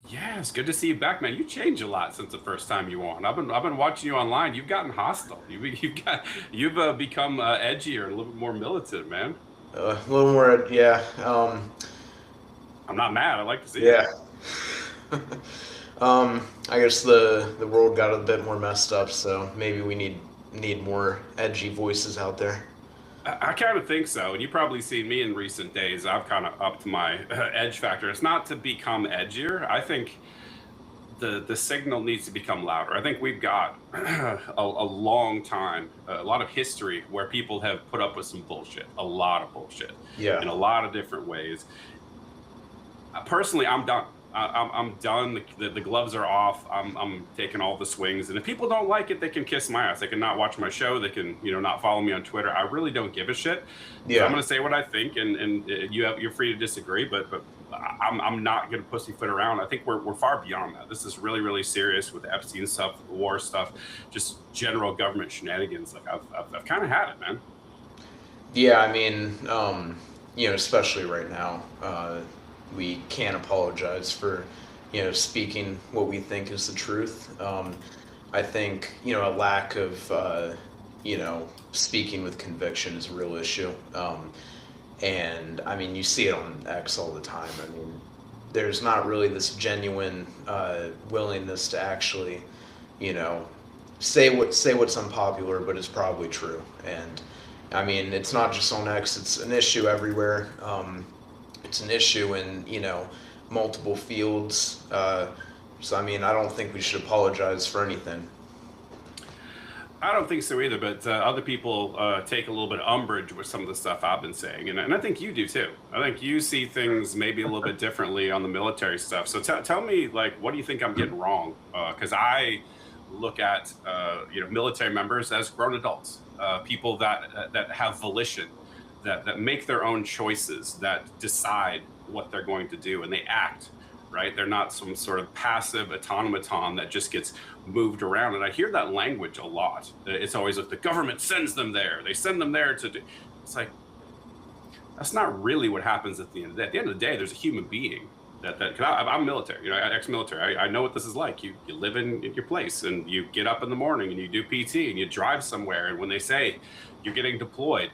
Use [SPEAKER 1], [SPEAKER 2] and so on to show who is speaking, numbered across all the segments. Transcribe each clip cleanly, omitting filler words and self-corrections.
[SPEAKER 1] Yeah, it's good to see you back, man. You changed a lot since the first time you were on. I've been watching you online. You've gotten hostile. You've become edgier and a little bit more militant, man.
[SPEAKER 2] A little more, yeah.
[SPEAKER 1] I'm not mad. I like to see it.
[SPEAKER 2] Yeah. I guess the world got a bit more messed up, so maybe we need more edgy voices out there.
[SPEAKER 1] I kind of think so, and you probably seen me in recent days. I've kind of upped my edge factor. It's not to become edgier. I think the signal needs to become louder. I think we've got a long time, a lot of history where people have put up with some bullshit, a lot of bullshit,
[SPEAKER 2] Yeah.
[SPEAKER 1] in a lot of different ways. Personally, I'm done. I'm done. The gloves are off. I'm taking all the swings. And if people don't like it, they can kiss my ass. They can not watch my show. They can, not follow me on Twitter. I really don't give a shit. So I'm
[SPEAKER 2] Yeah.
[SPEAKER 1] going to say what I think, and you're free to disagree. But I'm not going to pussyfoot around. I think we're far beyond that. This is really really serious with the Epstein stuff, the war stuff, just general government shenanigans. Like I've kind of had it, man.
[SPEAKER 2] Yeah, I mean, especially right now, we can't apologize for, speaking what we think is the truth. I think, a lack of, speaking with conviction is a real issue. And I mean, you see it on X all the time. I mean, there's not really this genuine willingness to actually, you know, say what's unpopular, but is probably true. And I mean, it's not just on X; it's an issue everywhere. It's an issue in multiple fields. So I mean, I don't think we should apologize for anything.
[SPEAKER 1] I don't think so either, but other people take a little bit of umbrage with some of the stuff I've been saying, and I think you do too. I think you see things maybe a little bit differently on the military stuff. So tell me, like, what do you think I'm getting wrong? Because I look at military members as grown adults, people that have volition, that make their own choices, that decide what they're going to do, and they act. Right? They're not some sort of passive automaton that just gets moved around. And I hear that language a lot. It's always like the government sends them there. They send them there to do. It's like that's not really what happens at the end of the day. At the end of the day, there's a human being that. Cause I'm military, ex-military. I know what this is like. You live in your place, and you get up in the morning, and you do PT, and you drive somewhere. And when they say you're getting deployed,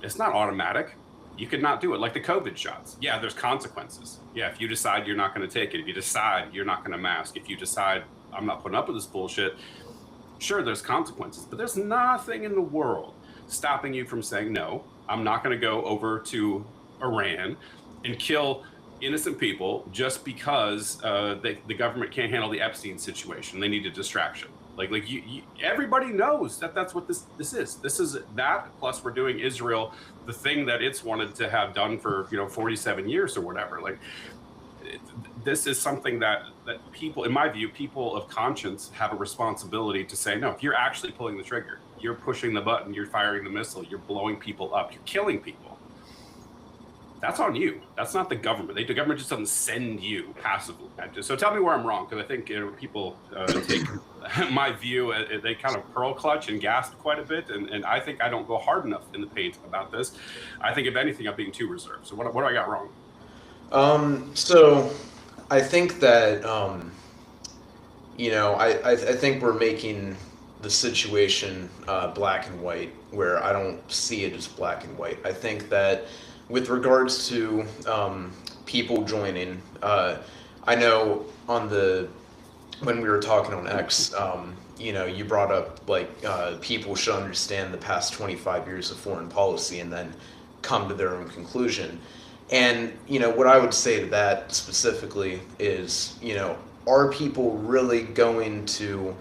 [SPEAKER 1] it's not automatic. You could not do it. Like the COVID shots. Yeah, there's consequences. Yeah, if you decide you're not going to take it, if you decide you're not going to mask, if you decide I'm not putting up with this bullshit, sure, there's consequences. But there's nothing in the world stopping you from saying, no, I'm not going to go over to Iran and kill innocent people just because the government can't handle the Epstein situation. They need a distraction. Everybody knows that that's what this is. This is that. Plus, we're doing Israel the thing that it's wanted to have done for 47 years or whatever. This is something that people, in my view, people of conscience have a responsibility to say, no, if you're actually pulling the trigger, you're pushing the button, you're firing the missile, you're blowing people up, you're killing people. That's on you. That's not the government. The government just doesn't send you passively. So tell me where I'm wrong, because I think people take my view. They kind of pearl clutch and gasp quite a bit, and I think I don't go hard enough in the paint about this. I think if anything, I'm being too reserved. So what do I got wrong?
[SPEAKER 2] So I think that I think we're making the situation black and white, where I don't see it as black and white. I think that with regards to people joining, I know when we were talking on X, you brought up people should understand the past 25 years of foreign policy and then come to their own conclusion. And what I would say to that specifically is, are people really going to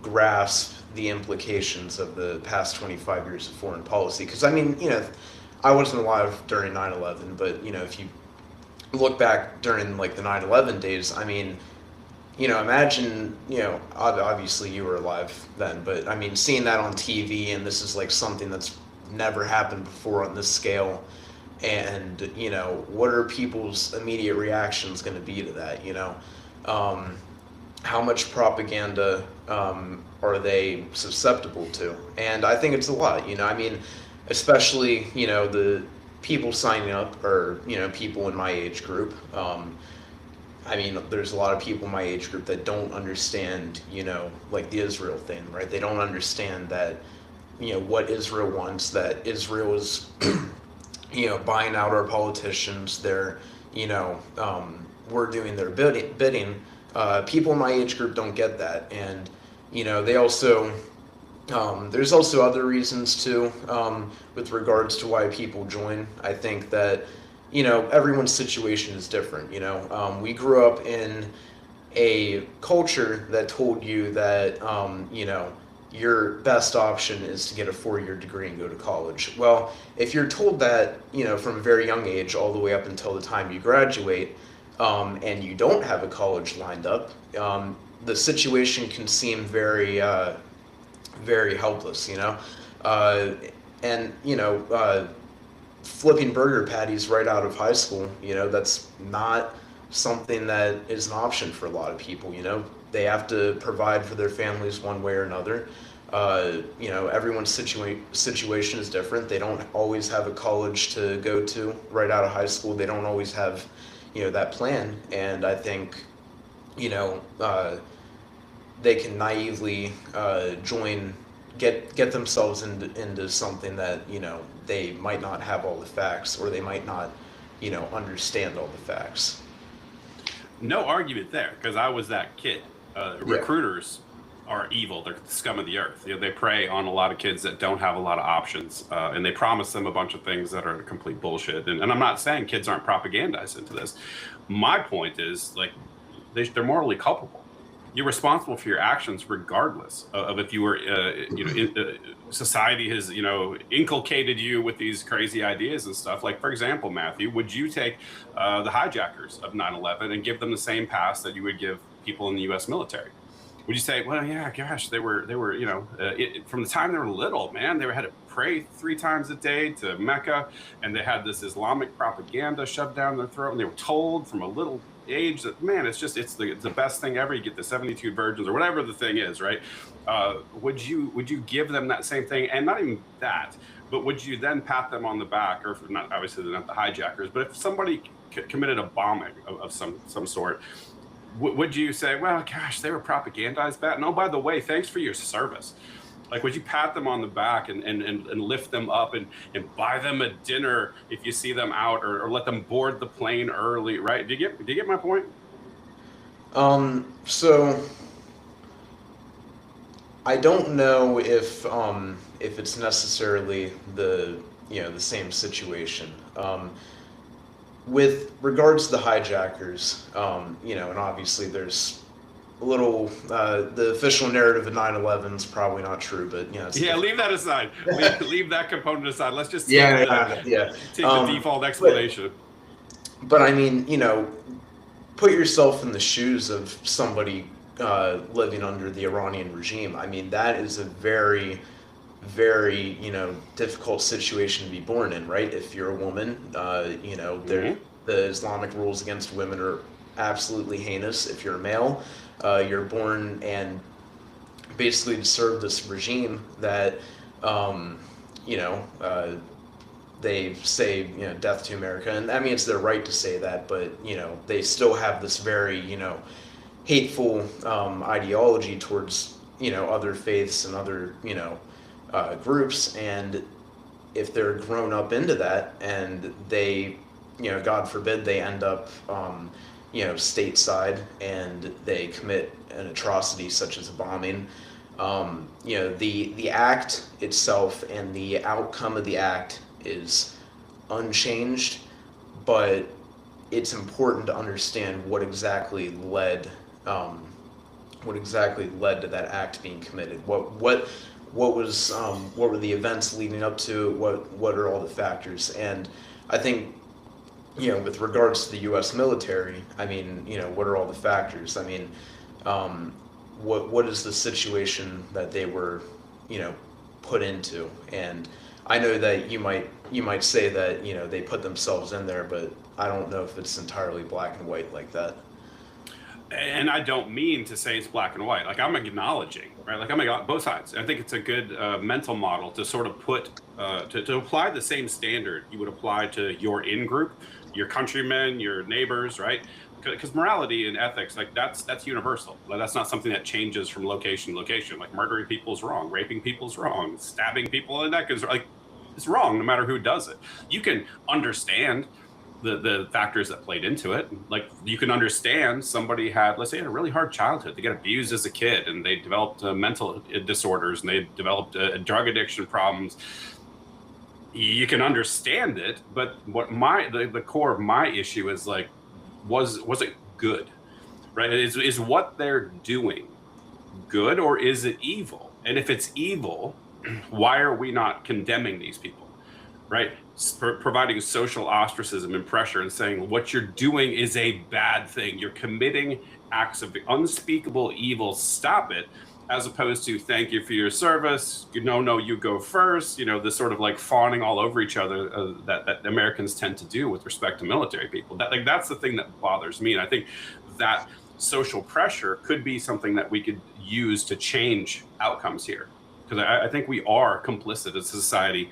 [SPEAKER 2] grasp the implications of the past 25 years of foreign policy? Because I mean, I wasn't alive during 9/11, but if you look back during the 9/11 days, I mean, imagine, obviously you were alive then, but I mean, seeing that on TV, and this is something that's never happened before on this scale, and what are people's immediate reactions going to be to that? How much propaganda are they susceptible to? And I think it's a lot. I mean, especially the people signing up are people in my age group. I mean, there's a lot of people in my age group that don't understand, like the Israel thing, right? They don't understand that, what Israel wants, that Israel is, buying out our politicians. They're, we're doing their bidding. People in my age group don't get that. And, they also, there's also other reasons too, with regards to why people join. I think that, everyone's situation is different. We grew up in a culture that told you that, your best option is to get a 4-year degree and go to college. Well, if you're told that, from a very young age all the way up until the time you graduate, and you don't have a college lined up, the situation can seem very, very helpless, and flipping burger patties right out of high school, that's not something that is an option for a lot of people. They have to provide for their families one way or another. Everyone's situation is different. They don't always have a college to go to right out of high school. They don't always have that plan. And I think they can naively get themselves into something that they might not have all the facts, or they might not understand all the facts.
[SPEAKER 1] No argument there, because I was that kid. Recruiters are evil. They're the scum of the earth. They prey on a lot of kids that don't have a lot of options, and they promise them a bunch of things that are complete bullshit. And I'm not saying kids aren't propagandized into this. My point is, like, they're morally culpable. You're responsible for your actions regardless of if you were, society has, inculcated you with these crazy ideas and stuff. Like, for example, Matthew, would you take the hijackers of 9/11 and give them the same pass that you would give people in the U.S. military? Would you say, well, yeah, gosh, they were, from the time they were little, man, they had to pray 3 times a day to Mecca, and they had this Islamic propaganda shoved down their throat, and they were told from a little age that, man, it's the best thing ever. You get the 72 virgins or whatever the thing is, right? Would you give them that same thing? And not even that, but would you then pat them on the back, or not, obviously they're not the hijackers, but if somebody committed a bombing of some sort, would you say, well, gosh, they were propagandized that? No, by the way, thanks for your service. Like, would you pat them on the back and lift them up and buy them a dinner if you see them out, or let them board the plane early, right? Do you get my point?
[SPEAKER 2] So I don't know if it's necessarily the same situation. With regards to the hijackers, and obviously there's a little, the official narrative of 9/11 is probably not true, but
[SPEAKER 1] leave that aside. leave that component aside. Let's just
[SPEAKER 2] take
[SPEAKER 1] the default explanation.
[SPEAKER 2] But I mean, put yourself in the shoes of somebody living under the Iranian regime. I mean, that is a very, very difficult situation to be born in, right? If you're a woman, the Islamic rules against women are absolutely heinous. If you're a male, you're born and basically to serve this regime that they say death to America, and I mean it's their right to say that, but they still have this very hateful ideology towards other faiths and other groups. And if they're grown up into that and they God forbid they end up stateside and they commit an atrocity such as a bombing, the act itself and the outcome of the act is unchanged, but it's important to understand what exactly led to that act being committed. What were the events leading up to it? What are all the factors? And I think with regards to the U.S. military, I mean, what are all the factors? I mean, what is the situation that they were, put into? And I know that you might say that they put themselves in there, but I don't know if it's entirely black and white like that.
[SPEAKER 1] And I don't mean to say it's black and white. Like, I'm acknowledging, right? Like, I'm acknowledging both sides. I think it's a good mental model to sort of put to apply the same standard you would apply to your in-group, your countrymen, your neighbors, right? because morality and ethics, like that's universal. Like, that's not something that changes from location to location. Like murdering people is wrong, raping people is wrong, stabbing people in the neck is like it's wrong no matter who does it. You can understand the factors that played into it. Like you can understand somebody had, let's say, a really hard childhood. They get abused as a kid, and they developed mental disorders, and they developed drug addiction problems. You can understand it, but what the core of my issue is like, was it good, right? Is what they're doing good, or is it evil? And if it's evil, why are we not condemning these people, right? Providing social ostracism and pressure and saying what you're doing is a bad thing. You're committing acts of unspeakable evil. Stop it. As opposed to thank you for your service. No, you go first. This sort of like fawning all over each other that Americans tend to do with respect to military people. That's the thing that bothers me. And I think that social pressure could be something that we could use to change outcomes here. Because I think we are complicit as a society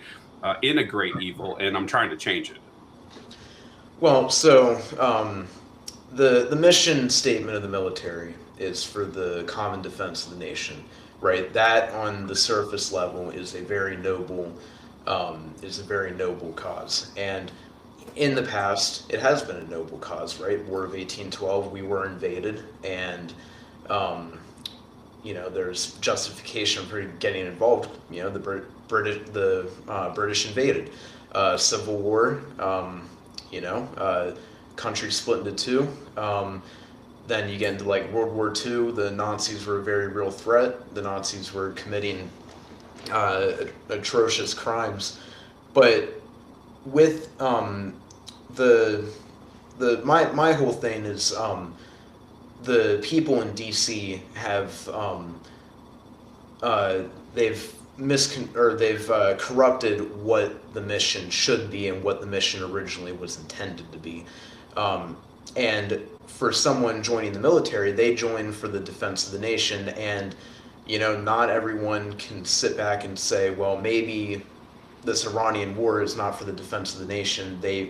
[SPEAKER 1] in a great evil, and I'm trying to change it.
[SPEAKER 2] Well, so the mission statement of the military is for the common defense of the nation, right? That on the surface level is a very noble cause. And in the past, it has been a noble cause, right? War of 1812, we were invaded, and there's justification for getting involved. The British invaded. Civil War, country split into two. Then you get into like World War II. The Nazis were a very real threat. The Nazis were committing atrocious crimes. But with my whole thing is the people in DC have they've corrupted what the mission should be and what the mission originally was intended to be. And for someone joining the military, they join for the defense of the nation, and not everyone can sit back and say, well, maybe this Iranian war is not for the defense of the nation. There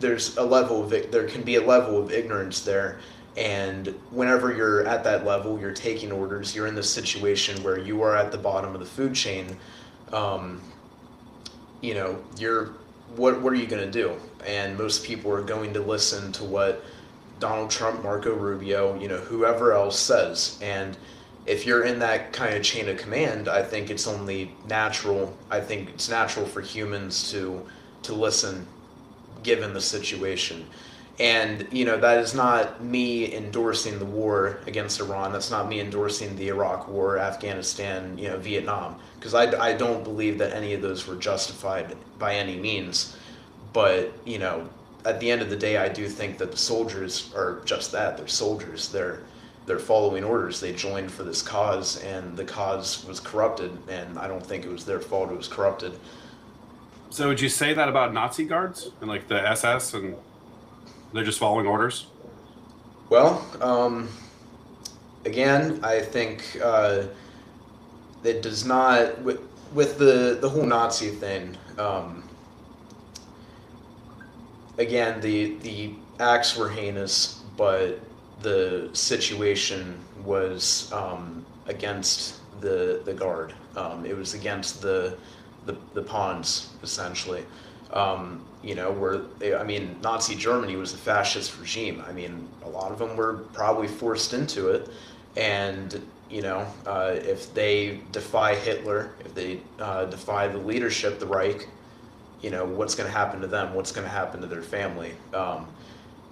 [SPEAKER 2] can be a level of ignorance there, and whenever you're at that level, you're taking orders, you're in this situation where you are at the bottom of the food chain. What are you going to do? And most people are going to listen to what Donald Trump, Marco Rubio, whoever else says. And if you're in that kind of chain of command, I think it's only natural. I think it's natural for humans to listen, given the situation. And, that is not me endorsing the war against Iran. That's not me endorsing the Iraq war, Afghanistan, Vietnam, because I don't believe that any of those were justified by any means. But, at the end of the day, I do think that the soldiers are just that. They're soldiers. They're following orders. They joined for this cause, and the cause was corrupted, and I don't think it was their fault it was corrupted.
[SPEAKER 1] So would you say that about Nazi guards and like the SS, and they're just following orders?
[SPEAKER 2] Well, again, I think it does not, with the whole Nazi thing, again, the acts were heinous, but the situation was against the guard. It was against the pawns, essentially. Nazi Germany was a fascist regime. A lot of them were probably forced into it, and if they defy Hitler, if they defy the leadership, the Reich, what's going to happen to them? What's going to happen to their family?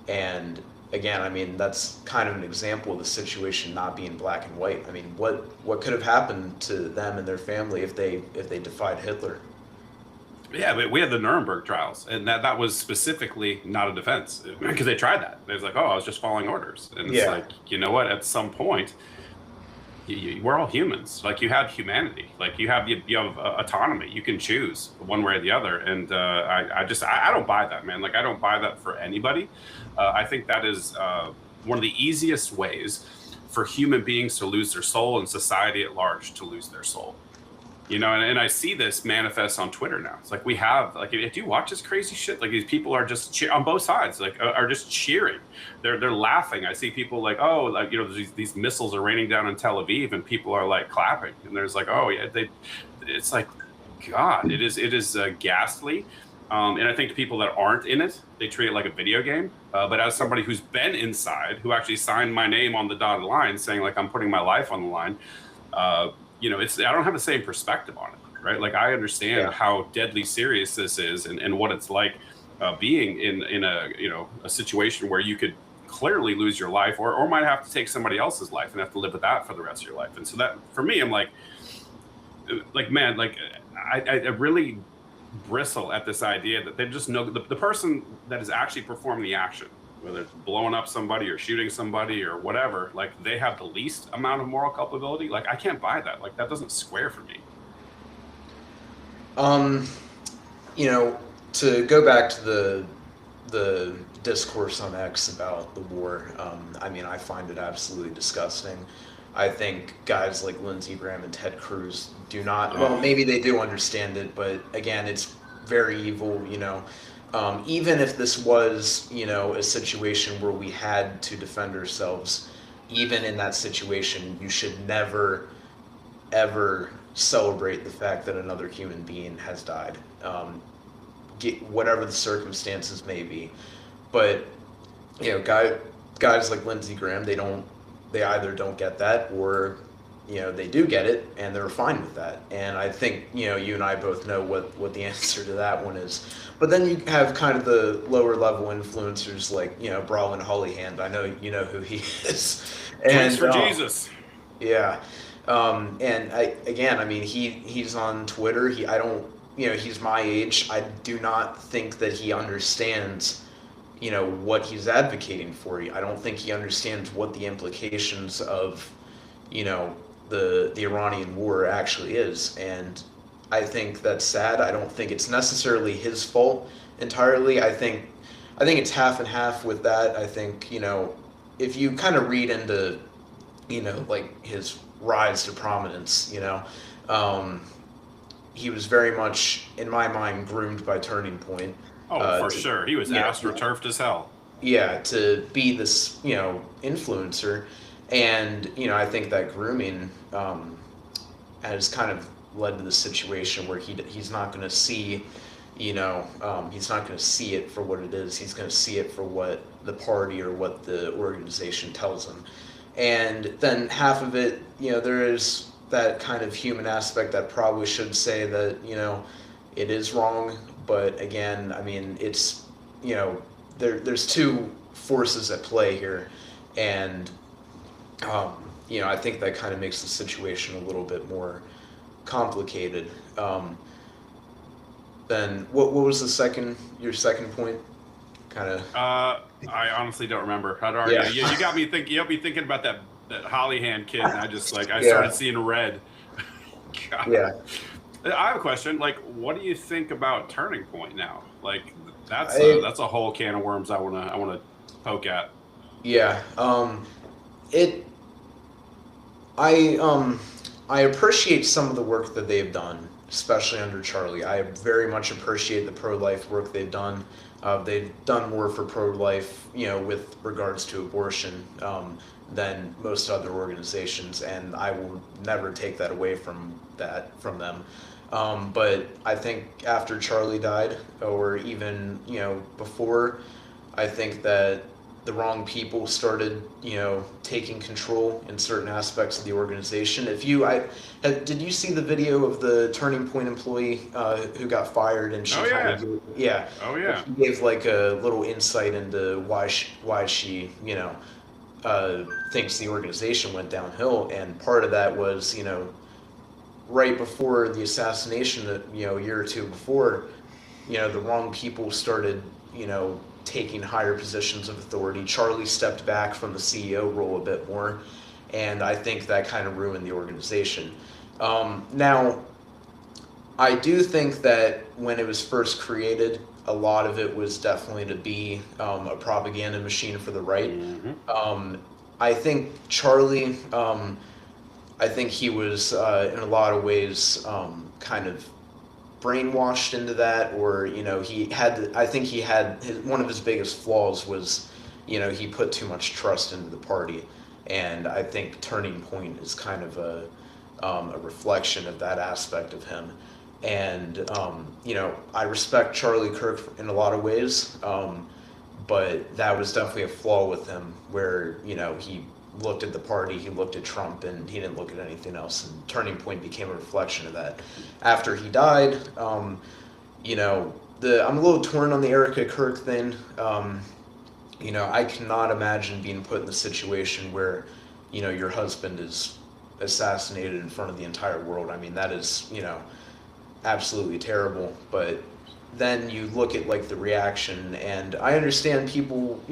[SPEAKER 2] And again, that's kind of an example of the situation not being black and white. What could have happened to them and their family if they defied Hitler?
[SPEAKER 1] Yeah, but we had the Nuremberg trials, and that was specifically not a defense, because they tried that. It was like, I was just following orders. And it's like, you know what? At some point, we're all humans. Like, you have humanity. Like, you have autonomy. You can choose one way or the other. And I don't buy that, man. Like, I don't buy that for anybody. I think that is one of the easiest ways for human beings to lose their soul and society at large to lose their soul. You know, and I see this manifest on Twitter now. It's like we have, like, if you watch this crazy shit, like these people are just on both sides, like are just cheering. They're laughing. I see people like, oh, like, you know, these missiles are raining down in Tel Aviv, and people are like clapping, and there's like, oh yeah, it's like, God, it is ghastly. And I think people that aren't in it, they treat it like a video game. But as somebody who's been inside, who actually signed my name on the dotted line, saying like I'm putting my life on the line, you know, I don't have the same perspective on it, right? Like I understand how deadly serious this is, and what it's like being in a, you know, a situation where you could clearly lose your life, or might have to take somebody else's life and have to live with that for the rest of your life. And so that for me, I'm like man, like I really bristle at this idea that they just know the person that is actually performing the action, whether it's blowing up somebody or shooting somebody or whatever, like they have the least amount of moral culpability. Like I can't buy that. Like that doesn't square for me.
[SPEAKER 2] You know, to go back to the discourse on X about the war, I mean, I find it absolutely disgusting. I think guys like Lindsey Graham and Ted Cruz do not. Well, maybe they do understand it, but again, it's very evil. You know, even if this was, you know, a situation where we had to defend ourselves, even in that situation, you should never, ever celebrate the fact that another human being has died, whatever the circumstances may be. But you know, guys like Lindsey Graham, they either don't get that, or you know, they do get it and they're fine with that. And I think, you know, you and I both know what the answer to that one is. But then you have kind of the lower level influencers like, you know, Brawlin Hollyhand. I know you know who he is.
[SPEAKER 1] And for Jesus.
[SPEAKER 2] Yeah. And I mean, he's on Twitter. I don't, you know, he's my age. I do not think that he understands, you know, what he's advocating for. I don't think he understands what the implications of, you know, the Iranian war actually is. And I think that's sad. I don't think it's necessarily his fault entirely. I think it's half and half with that. I think, you know, if you kind of read into, you know, like his rise to prominence, you know, he was very much, in my mind, groomed by Turning Point.
[SPEAKER 1] Oh, for sure. He was astroturfed as hell.
[SPEAKER 2] Yeah, to be this, you know, influencer. And, you know, I think that grooming has kind of led to the situation where he's not going to see, you know, he's not going to see it for what it is. He's going to see it for what the party or what the organization tells him. And then half of it, you know, there is that kind of human aspect that probably should say that, you know, it is wrong. But again, I mean, it's, you know, there's two forces at play here. And, you know, I think that kind of makes the situation a little bit more complicated. Then what was your second point? Kind of.
[SPEAKER 1] I honestly don't remember. You got me thinking. You got me thinking about that Hollyhand kid, and I just like started seeing red. God.
[SPEAKER 2] Yeah.
[SPEAKER 1] I have a question. Like, what do you think about Turning Point now? Like, that's a whole can of worms I wanna poke at.
[SPEAKER 2] Yeah. I appreciate some of the work that they've done, especially under Charlie. I very much appreciate the pro-life work they've done. They've done more for pro-life, you know, with regards to abortion, than most other organizations, and I will never take that away from them. But I think after Charlie died, or even, you know, before, I think that the wrong people started, you know, taking control in certain aspects of the organization. Did you see the video of the Turning Point employee who got fired, and she
[SPEAKER 1] Oh yeah.
[SPEAKER 2] She gave like a little insight into why she you know, thinks the organization went downhill, and part of that was, you know, right before the assassination, you know, a year or two before, you know, the wrong people started, you know, taking higher positions of authority. Charlie stepped back from the CEO role a bit more, and I think that kind of ruined the organization. Now, I do think that when it was first created, a lot of it was definitely to be a propaganda machine for the right.
[SPEAKER 1] Mm-hmm.
[SPEAKER 2] I think Charlie, I think he was in a lot of ways kind of brainwashed into that, or I think he had one of his biggest flaws was, he put too much trust into the party, and I think Turning Point is kind of a reflection of that aspect of him. And I respect Charlie Kirk in a lot of ways, but that was definitely a flaw with him, where he looked at the party, he looked at Trump, and he didn't look at anything else. And Turning Point became a reflection of that. After he died, I'm a little torn on the Erica Kirk thing. I cannot imagine being put in the situation where, your husband is assassinated in front of the entire world. I mean, that is, absolutely terrible. But then you look at like the reaction, and I understand people,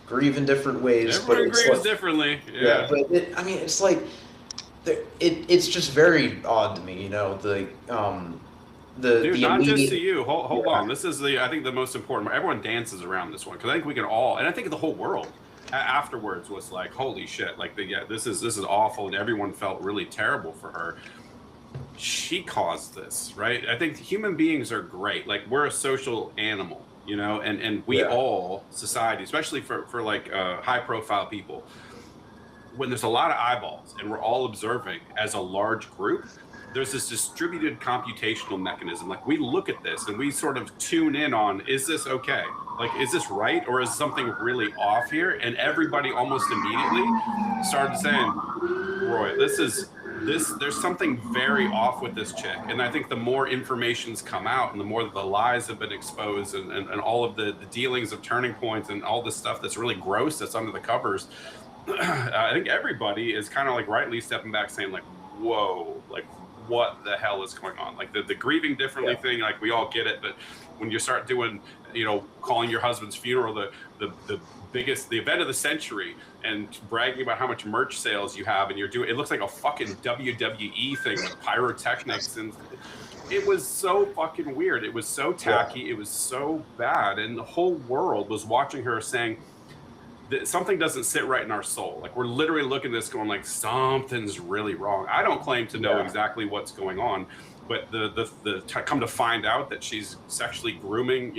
[SPEAKER 2] grieve in different ways.
[SPEAKER 1] Everyone
[SPEAKER 2] but
[SPEAKER 1] grieves differently. Yeah.
[SPEAKER 2] But it's like it's just very odd to me,
[SPEAKER 1] Dude,
[SPEAKER 2] the
[SPEAKER 1] not
[SPEAKER 2] immediate,
[SPEAKER 1] just to you. Hold on. This is I think the most important one. Everyone dances around this one because I think we can all, and I think the whole world afterwards was like, holy shit, like this is awful, and everyone felt really terrible for her. She caused this, right? I think human beings are great. Like, we're a social animal, and we all, society, especially for like high profile people, when there's a lot of eyeballs and we're all observing as a large group, there's this distributed computational mechanism. Like, we look at this and we sort of tune in on, is this okay? Like, is this right? Or is something really off here? And everybody almost immediately started saying, Roy, there's something very off with this chick. And I think the more information's come out and the more that the lies have been exposed and all of the dealings of Turning Points and all this stuff that's really gross that's under the covers, I think everybody is kind of like rightly stepping back saying like, whoa, like, what the hell is going on? Like the grieving differently thing, like we all get it, but when you start doing, calling your husband's funeral the biggest, the event of the century, and bragging about how much merch sales you have, and you're doing, it looks like a fucking WWE thing with pyrotechnics, and it was so fucking weird. It was so tacky. It was so bad, and the whole world was watching her saying, something doesn't sit right in our soul. Like, we're literally looking at this going like, something's really wrong. I don't claim to know exactly what's going on, but the come to find out that she's sexually grooming,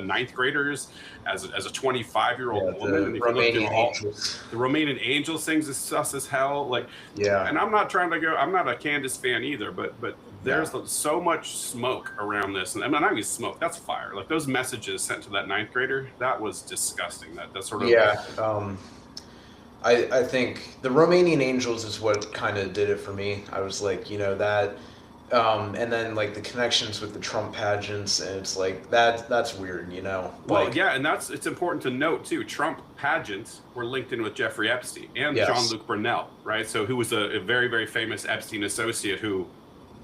[SPEAKER 1] ninth graders as a 25-year-old woman.
[SPEAKER 2] The Romanian Angels.
[SPEAKER 1] The Romanian Angels things is sus as hell. Like, and I'm not trying to go, I'm not a Candace fan either, but there's so much smoke around this. And I mean, not even smoke, that's fire. Like, those messages sent to that ninth grader, that was disgusting. That sort of...
[SPEAKER 2] I think the Romanian Angels is what kind of did it for me. I was like, that, and then like the connections with the Trump pageants, and it's like that's weird,
[SPEAKER 1] Well, and it's important to note too. Trump pageants were linked in with Jeffrey Epstein and Jean-Luc Brunel, right? So who was a very, very famous Epstein associate who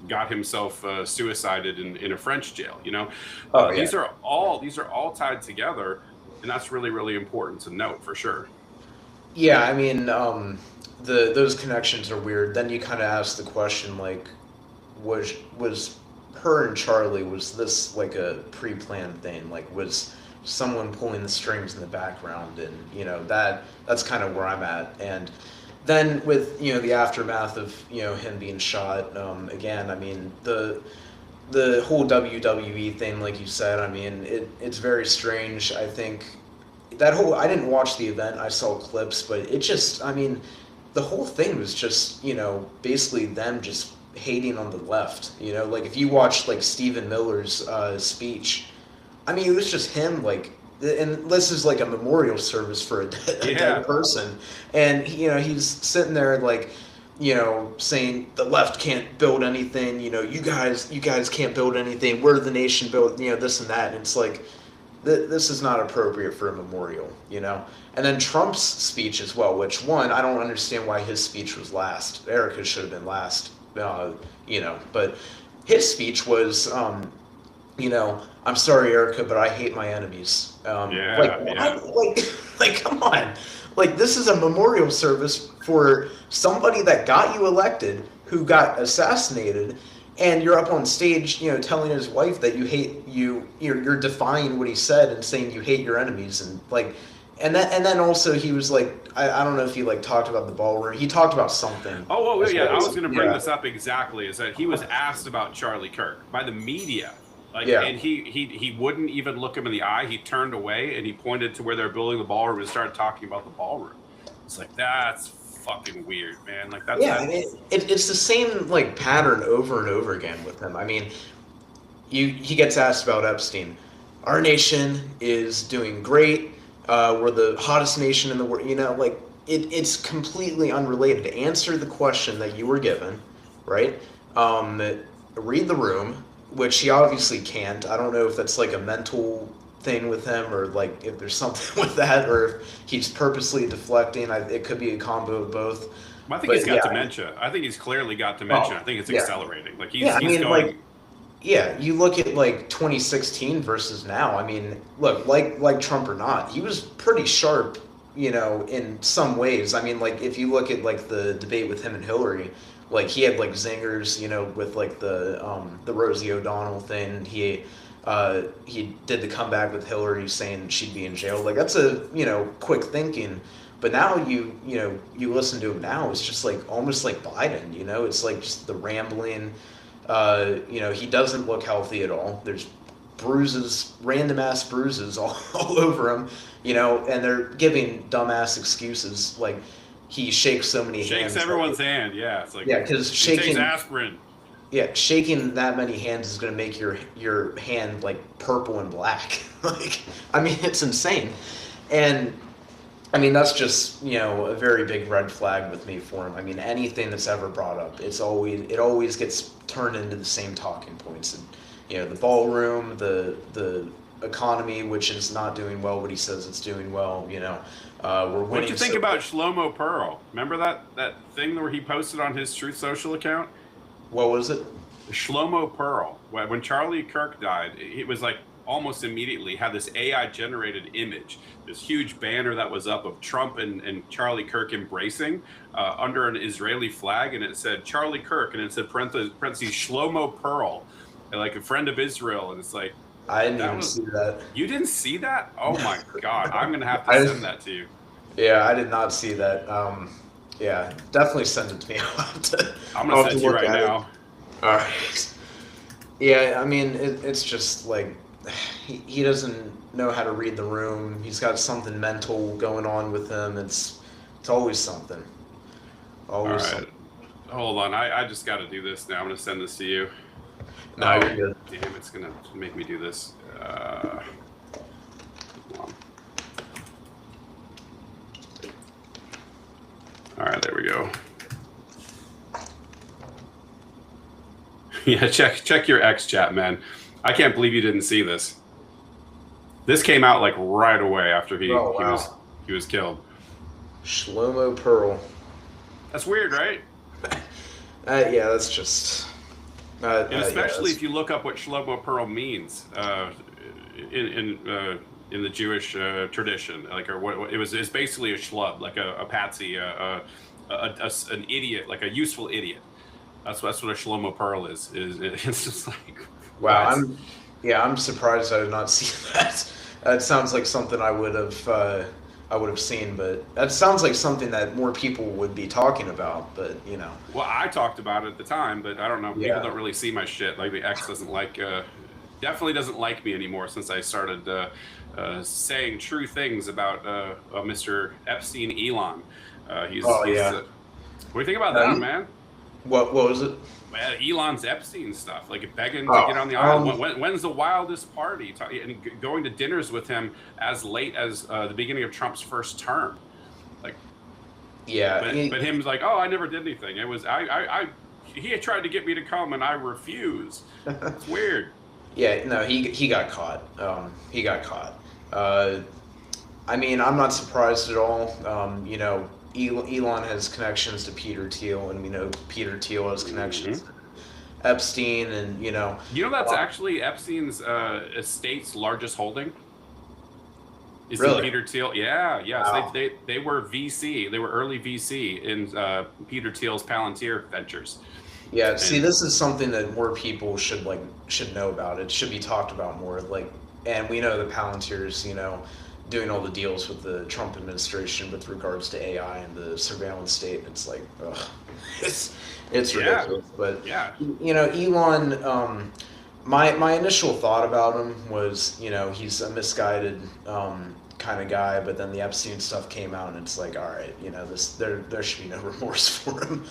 [SPEAKER 1] got himself suicided in a French jail. These are all tied together, and that's really, really important to note for sure.
[SPEAKER 2] Yeah, I mean, those connections are weird. Then you kind of ask the question, like, was her and Charlie, was this like a pre-planned thing? Like, was someone pulling the strings in the background? And that's kind of where I'm at. And then with the aftermath of him being shot, again, I mean, the whole WWE thing, like you said, I mean, it's very strange. I think I didn't watch the event, I saw clips, but it just, I mean, the whole thing was just, basically them just hating on the left. Like, if you watch like Stephen Miller's speech, I mean, it was just him, like, and this is like a memorial service for a dead person, and he's sitting there like, saying the left can't build anything, you guys can't build anything, we're the nation built, this and that, and it's like, this is not appropriate for a memorial, And then Trump's speech as well, which, one, I don't understand why his speech was last. Erica should have been last, but his speech was, I'm sorry, Erica, but I hate my enemies. Like, come on. Like, this is a memorial service for somebody that got you elected, who got assassinated, and you're up on stage, telling his wife that you hate you're defying what he said and saying you hate your enemies, and like, and then also he was like, I don't know if he like talked about the ballroom. He talked about something.
[SPEAKER 1] Oh, well,
[SPEAKER 2] as
[SPEAKER 1] yeah,
[SPEAKER 2] well
[SPEAKER 1] I
[SPEAKER 2] as-
[SPEAKER 1] was going to bring
[SPEAKER 2] yeah.
[SPEAKER 1] this up exactly. Is that he was asked about Charlie Kirk by the media, like,
[SPEAKER 2] Yeah.
[SPEAKER 1] and he wouldn't even look him in the eye. He turned away and he pointed to where they're building the ballroom and started talking about the ballroom. It's like, that's fucking weird, man. Like that's
[SPEAKER 2] Yeah, I mean, it's the same like pattern over and over again with him. I mean, he gets asked about Epstein. Our nation is doing great. We're the hottest nation in the world. You know, like it's completely unrelated. Answer the question that you were given, right? Read the room, which he obviously can't. I don't know if that's like a mental thing with him or like if there's something with that or if he's purposely deflecting. It could be a combo of both.
[SPEAKER 1] I think
[SPEAKER 2] But
[SPEAKER 1] he's got
[SPEAKER 2] yeah.
[SPEAKER 1] dementia. I think he's clearly got dementia.
[SPEAKER 2] Oh,
[SPEAKER 1] I think it's
[SPEAKER 2] yeah.
[SPEAKER 1] accelerating. Like he's,
[SPEAKER 2] Yeah, I
[SPEAKER 1] he's
[SPEAKER 2] mean,
[SPEAKER 1] going.
[SPEAKER 2] like, yeah, you look at like 2016 versus now. I mean, look, like Trump or not, he was pretty sharp, in some ways. I mean, like if you look at like the debate with him and Hillary, like he had like zingers, with like the Rosie O'Donnell thing. He did the comeback with Hillary saying she'd be in jail. Like that's a quick thinking. But now you listen to him now, it's just like almost like Biden. It's like just the rambling. He doesn't look healthy at all. There's bruises, random ass bruises all over him, and they're giving dumbass excuses. Like he shakes so many hands.
[SPEAKER 1] Shakes everyone's hand. Yeah, it's like
[SPEAKER 2] Yeah, because
[SPEAKER 1] he takes
[SPEAKER 2] shaking,
[SPEAKER 1] aspirin.
[SPEAKER 2] yeah, shaking that many hands is gonna make your hand like purple and black. Like, I mean, it's insane. And I mean, that's just, a very big red flag with me for him. I mean, anything that's ever brought up, it always gets turned into the same talking points. And, the ballroom, the economy, which is not doing well, but he says it's doing well, we're winning.
[SPEAKER 1] What did you think
[SPEAKER 2] so-
[SPEAKER 1] about Shlomo Pearl? Remember that thing where he posted on his Truth Social account?
[SPEAKER 2] What was it?
[SPEAKER 1] Shlomo Pearl. When Charlie Kirk died, it was like almost immediately had this AI generated image, this huge banner that was up of Trump and Charlie Kirk embracing under an Israeli flag, and it said Charlie Kirk, and it said parentheses Shlomo Pearl, like a friend of Israel, and it's like,
[SPEAKER 2] I didn't
[SPEAKER 1] That
[SPEAKER 2] even
[SPEAKER 1] was-
[SPEAKER 2] see that.
[SPEAKER 1] you didn't see that? Oh my God, I'm gonna have to
[SPEAKER 2] I-
[SPEAKER 1] send that to you.
[SPEAKER 2] Yeah, I did not see that. Yeah, definitely send it to me.
[SPEAKER 1] I'm
[SPEAKER 2] I'll
[SPEAKER 1] gonna
[SPEAKER 2] have
[SPEAKER 1] send
[SPEAKER 2] to
[SPEAKER 1] you
[SPEAKER 2] look
[SPEAKER 1] right
[SPEAKER 2] at it.
[SPEAKER 1] now.
[SPEAKER 2] All right. Yeah, I mean, it's just like he doesn't know how to read the room. He's got something mental going on with him. It's always something.
[SPEAKER 1] All
[SPEAKER 2] Always
[SPEAKER 1] right,
[SPEAKER 2] something.
[SPEAKER 1] hold on. I just got to do this now. I'm gonna send this to you.
[SPEAKER 2] No, you're good.
[SPEAKER 1] Damn, it's gonna make me do this. Hold on. All right, there we go. Yeah, check your X chat, man. I can't believe you didn't see this. This came out like right away after he
[SPEAKER 2] Oh, wow.
[SPEAKER 1] he was killed.
[SPEAKER 2] Shlomo Pearl.
[SPEAKER 1] That's weird, right?
[SPEAKER 2] Yeah, that's just.
[SPEAKER 1] And especially
[SPEAKER 2] yeah,
[SPEAKER 1] if you look up what Shlomo Pearl means in the Jewish tradition, like or what it's basically a schlub, like a patsy, an idiot, like a useful idiot. That's what a Shlomo Pearl is. It's just like
[SPEAKER 2] wow,
[SPEAKER 1] what?
[SPEAKER 2] I'm surprised I did not see that. That sounds like something I would have seen, but that sounds like something that more people would be talking about. But
[SPEAKER 1] Well, I talked about it at the time, but I don't know.
[SPEAKER 2] Yeah.
[SPEAKER 1] People don't really see my shit. Like the X doesn't like, definitely doesn't like me anymore since I started saying true things about Mr. Epstein Elon. He's,
[SPEAKER 2] Oh,
[SPEAKER 1] he's,
[SPEAKER 2] yeah.
[SPEAKER 1] what do you think about
[SPEAKER 2] Uh,
[SPEAKER 1] that,
[SPEAKER 2] he-
[SPEAKER 1] man?
[SPEAKER 2] what was it?
[SPEAKER 1] Well, Elon's Epstein stuff, like begging
[SPEAKER 2] Oh,
[SPEAKER 1] to get on the island. When's the wildest party? And going to dinners with him as late as the beginning of Trump's first term. Like,
[SPEAKER 2] Yeah,
[SPEAKER 1] but him's like, oh, I never did anything. It was he had tried to get me to come and I refused. It's weird.
[SPEAKER 2] yeah. No, he got caught. He got caught. I mean, I'm not surprised at all. Elon has connections to Peter Thiel, and we know Peter Thiel has connections to Epstein, and
[SPEAKER 1] You know that's actually Epstein's estate's largest holding. Is
[SPEAKER 2] Really?
[SPEAKER 1] Peter Thiel? Yeah.
[SPEAKER 2] Wow.
[SPEAKER 1] So they were VC. They were early VC in Peter Thiel's Palantir Ventures.
[SPEAKER 2] Yeah, see,
[SPEAKER 1] And-
[SPEAKER 2] this is something that more people should know about. It should be talked about more. Like, and we know the Palantirs, doing all the deals with the Trump administration with regards to AI and the surveillance state. It's like, ugh, it's
[SPEAKER 1] Yeah,
[SPEAKER 2] ridiculous. But
[SPEAKER 1] yeah.
[SPEAKER 2] Elon. My initial thought about him was, he's a misguided kind of guy, but then the Epstein stuff came out, and it's like, all right, there should be no remorse for him.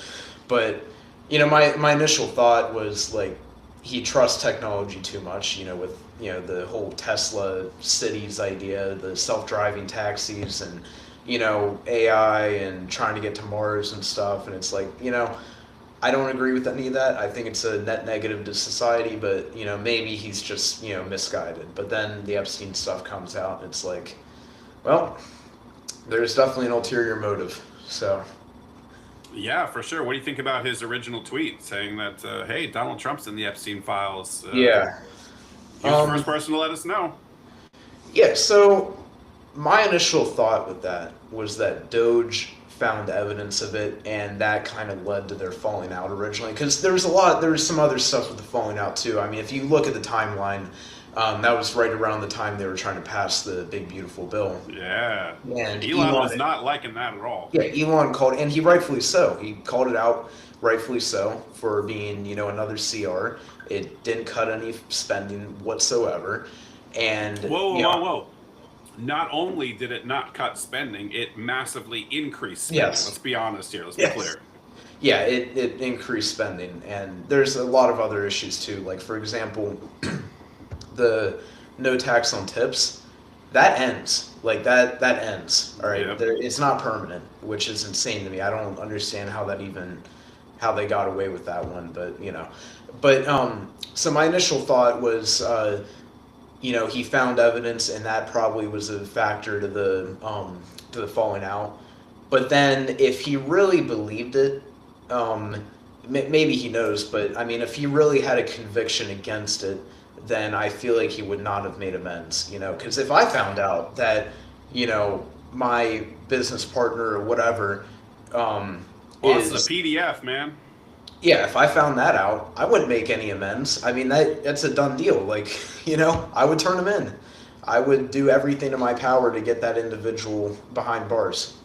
[SPEAKER 2] But my initial thought was like he trusts technology too much. With the whole Tesla cities idea, the self-driving taxis, and AI and trying to get to Mars and stuff, and it's like I don't agree with any of that. I think it's a net negative to society, but maybe he's just misguided. But then the Epstein stuff comes out, and it's like, well, there's definitely an ulterior motive. So
[SPEAKER 1] Yeah, for sure. What do you think about his original tweet saying that, hey, Donald Trump's in the Epstein files?
[SPEAKER 2] yeah,
[SPEAKER 1] He was the first person to let us know.
[SPEAKER 2] yeah. So my initial thought with that was that Doge found evidence of it, and that kind of led to their falling out originally. Because there was some other stuff with the falling out too. I mean, if you look at the timeline, that was right around the time they were trying to pass the big beautiful bill.
[SPEAKER 1] Yeah.
[SPEAKER 2] And
[SPEAKER 1] Elon was not liking that at all.
[SPEAKER 2] Yeah, Elon called, and he rightfully so. He called it out, rightfully so, for being another CR. It didn't cut any spending whatsoever, and
[SPEAKER 1] Whoa. Not only did it not cut spending, it massively increased spending.
[SPEAKER 2] Yes.
[SPEAKER 1] Let's be honest here. Let's be clear.
[SPEAKER 2] Yeah, it increased spending, and there's a lot of other issues too. Like, for example, the no tax on tips, that ends. Like that ends. All right,
[SPEAKER 1] Yep.
[SPEAKER 2] it's not permanent, which is insane to me. I don't understand how they got away with that one, but so my initial thought was. He found evidence, and that probably was a factor to the falling out. But then, if he really believed it, maybe he knows. But I mean, if he really had a conviction against it, then I feel like he would not have made amends. Because if I found out that my business partner or whatever
[SPEAKER 1] It's the PDF, man.
[SPEAKER 2] Yeah, if I found that out, I wouldn't make any amends. I mean, that's a done deal. Like, I would turn him in. I would do everything in my power to get that individual behind bars.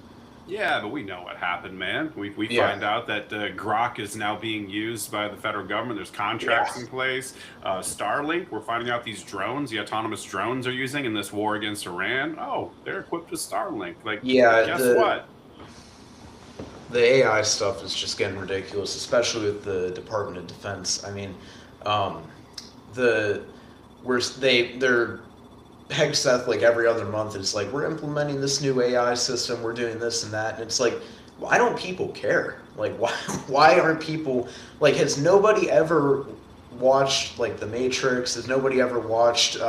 [SPEAKER 1] Yeah, but we know what happened, man. We
[SPEAKER 2] Yeah.
[SPEAKER 1] find out that Grok is now being used by the federal government. There's contracts in place. Starlink, we're finding out these drones, the autonomous drones are using in this war against Iran. Oh, they're equipped with Starlink. Like,
[SPEAKER 2] Yeah,
[SPEAKER 1] guess
[SPEAKER 2] the
[SPEAKER 1] what?
[SPEAKER 2] the AI stuff is just getting ridiculous, especially with the Department of Defense. I mean, they're Hegseth, like every other month, is like, we're implementing this new AI system, we're doing this and that, and it's like, why don't people care? Like, why aren't people, like, has nobody ever watched like The Matrix? Has nobody ever watched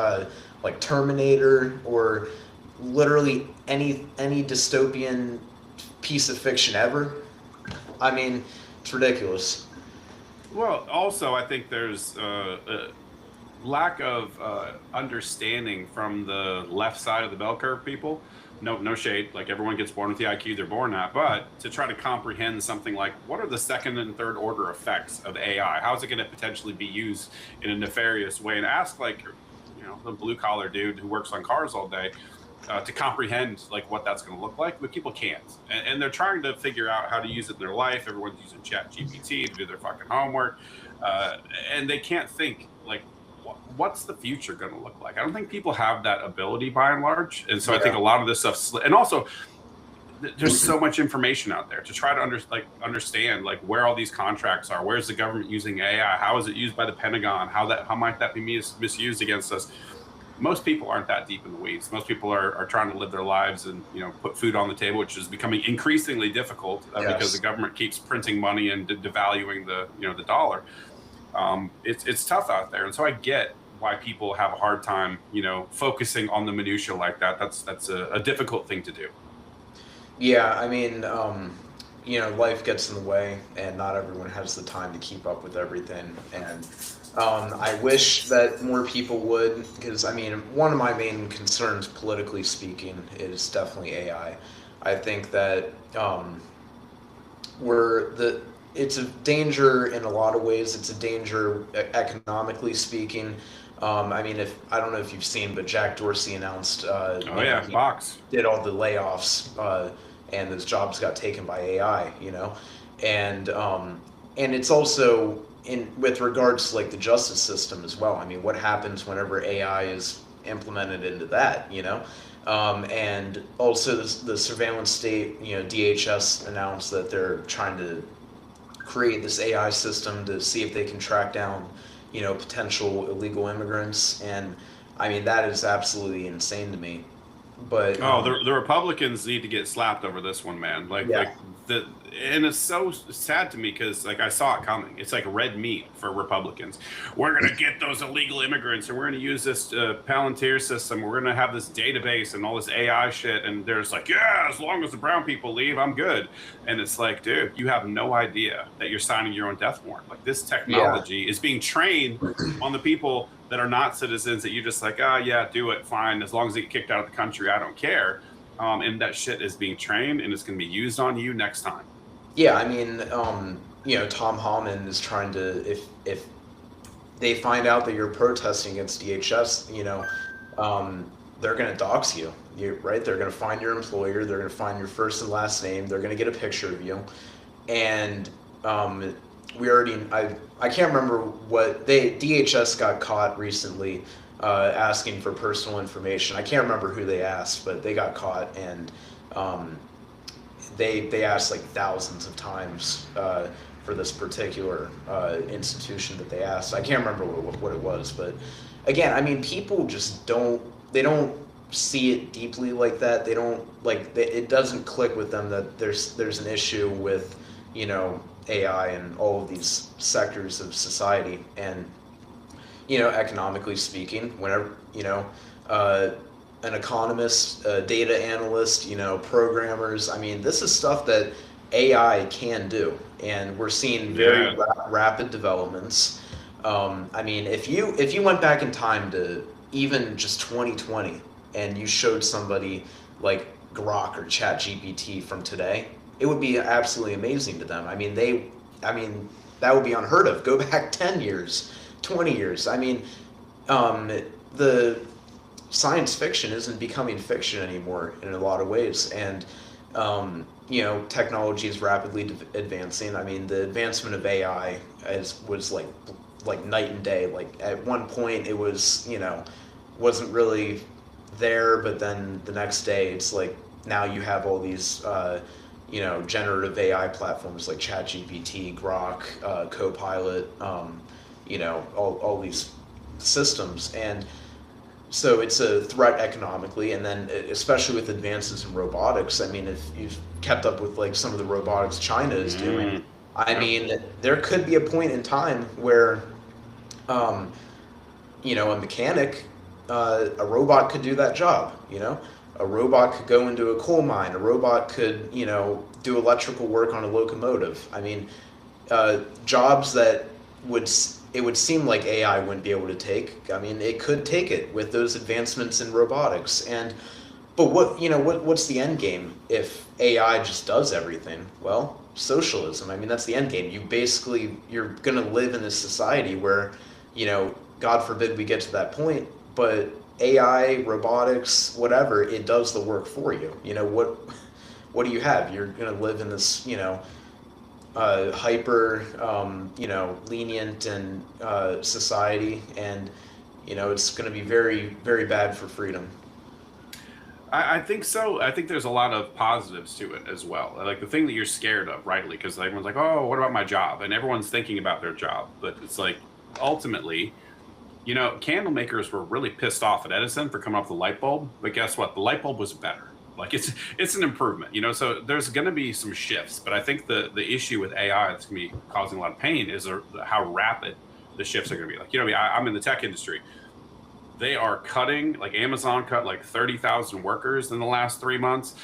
[SPEAKER 2] like Terminator, or literally any dystopian piece of fiction ever? I mean, it's ridiculous.
[SPEAKER 1] Well, also, I think there's a lack of understanding from the left side of the bell curve people. No shade. Like, everyone gets born with the IQ they're born at, but to try to comprehend something like, what are the second and third order effects of AI? How is it going to potentially be used in a nefarious way? And ask, like, the blue collar dude who works on cars all day to comprehend like what that's going to look like, but people can't, and they're trying to figure out how to use it in their life. Everyone's using Chat GPT to do their fucking homework, and they can't think like, what's the future going to look like? I don't think people have that ability by and large, and so I think a lot of this stuff, and also there's so much information out there to try to understand like where all these contracts are. Where's the government using AI? How is it used by the Pentagon? How might that be misused against us? Most people aren't that deep in the weeds. Most people are trying to live their lives and put food on the table, which is becoming increasingly difficult because the government keeps printing money and devaluing the dollar. It's tough out there, and so I get why people have a hard time focusing on the minutia like that. That's a difficult thing to do.
[SPEAKER 2] Yeah, I mean, life gets in the way, and not everyone has the time to keep up with everything. And I wish that more people would, because I mean, one of my main concerns, politically speaking, is definitely AI. I think that it's a danger in a lot of ways. It's a danger economically speaking, I mean, if I don't know if you've seen, but Jack Dorsey announced,
[SPEAKER 1] Oh
[SPEAKER 2] you know,
[SPEAKER 1] yeah,
[SPEAKER 2] he
[SPEAKER 1] Box.
[SPEAKER 2] did all the layoffs, and those jobs got taken by AI. You know, and and it's also in with regards to like the justice system as well. I mean, what happens whenever AI is implemented into that? You know, and also the surveillance state. You know, DHS announced that they're trying to create this AI system to see if they can track down, you know, potential illegal immigrants. And I mean, that is absolutely insane to me. But
[SPEAKER 1] Oh, the Republicans need to get slapped over this one, man.
[SPEAKER 2] yeah,
[SPEAKER 1] And it's so sad to me because like I saw it coming. It's like red meat for Republicans. We're gonna get those illegal immigrants, and we're gonna use this Palantir system. We're gonna have this database and all this AI shit. And there's like, yeah, as long as the brown people leave, I'm good. And it's like, dude, you have no idea that you're signing your own death warrant. Like this
[SPEAKER 2] yeah,
[SPEAKER 1] technology is being trained on the people that are not citizens that you just like, ah, yeah, do it, fine. As long as they get kicked out of the country, I don't care. And that shit is being trained and it's going to be used on you next time.
[SPEAKER 2] yeah. I mean, you know, Tom Holland is trying to if they find out that you're protesting against DHS, you know, they're going to dox you. You right? They're going to find your employer. They're going to find your first and last name. They're going to get a picture of you, and we already I can't remember what they DHS got caught recently asking for personal information. I can't remember who they asked, but they got caught, and um, they asked like thousands of times for this particular institution that they asked. I can't remember what it was, but again, I mean, people just don't see it deeply like that. They don't it doesn't click with them that there's an issue with, you know, AI and all of these sectors of society. And you know, economically speaking, whenever, you know, uh, an economist, a data analyst, you know, programmers, I mean, this is stuff that AI can do, and we're seeing very
[SPEAKER 1] Yeah.
[SPEAKER 2] rapid developments. I mean, if you went back in time to even just 2020 and you showed somebody like Grok or ChatGPT from today, it would be absolutely amazing to them. I mean, that would be unheard of. Go back 10 years, 20 years. I mean, the science fiction isn't becoming fiction anymore in a lot of ways. And, you know, technology is rapidly advancing. I mean, the advancement of AI was like night and day. Like at one point it was, you know, wasn't really there, but then the next day it's like now you have all these, you know, generative AI platforms like ChatGPT, Grok, Copilot, you know, all these systems. And so it's a threat economically, and then especially with advances in robotics. I mean, if you've kept up with like some of the robotics China is doing,
[SPEAKER 1] Mm.
[SPEAKER 2] I
[SPEAKER 1] Yep.
[SPEAKER 2] mean, there could be a point in time where, um, you know, a mechanic, a robot could do that job. You know, a robot could go into a coal mine. A robot could, you know, do electrical work on a locomotive. I mean, jobs that it would seem like AI wouldn't be able to take. I mean, it could take it with those advancements in robotics. And but what you know what's the end game if AI just does everything? Well, socialism. I mean, that's the end game. You're gonna live in this society where, you know, God forbid we get to that point, but AI, robotics, whatever, it does the work for you. You know what do you have? You're gonna live in this, you know, hyper, you know, lenient and society, and you know, it's going to be very, very bad for freedom.
[SPEAKER 1] I think so. I think there's a lot of positives to it as well. Like the thing that you're scared of, rightly, because everyone's like, "Oh, what about my job?" And everyone's thinking about their job, but it's like ultimately, you know, candle makers were really pissed off at Edison for coming up with the light bulb. But guess what? The light bulb was better. Like it's an improvement, you know. So there's going to be some shifts, but I think the issue with AI that's going to be causing a lot of pain is how rapid the shifts are going to be. Like, you know, I'm in the tech industry. They are cutting, like Amazon cut like 30,000 workers in the last 3 months.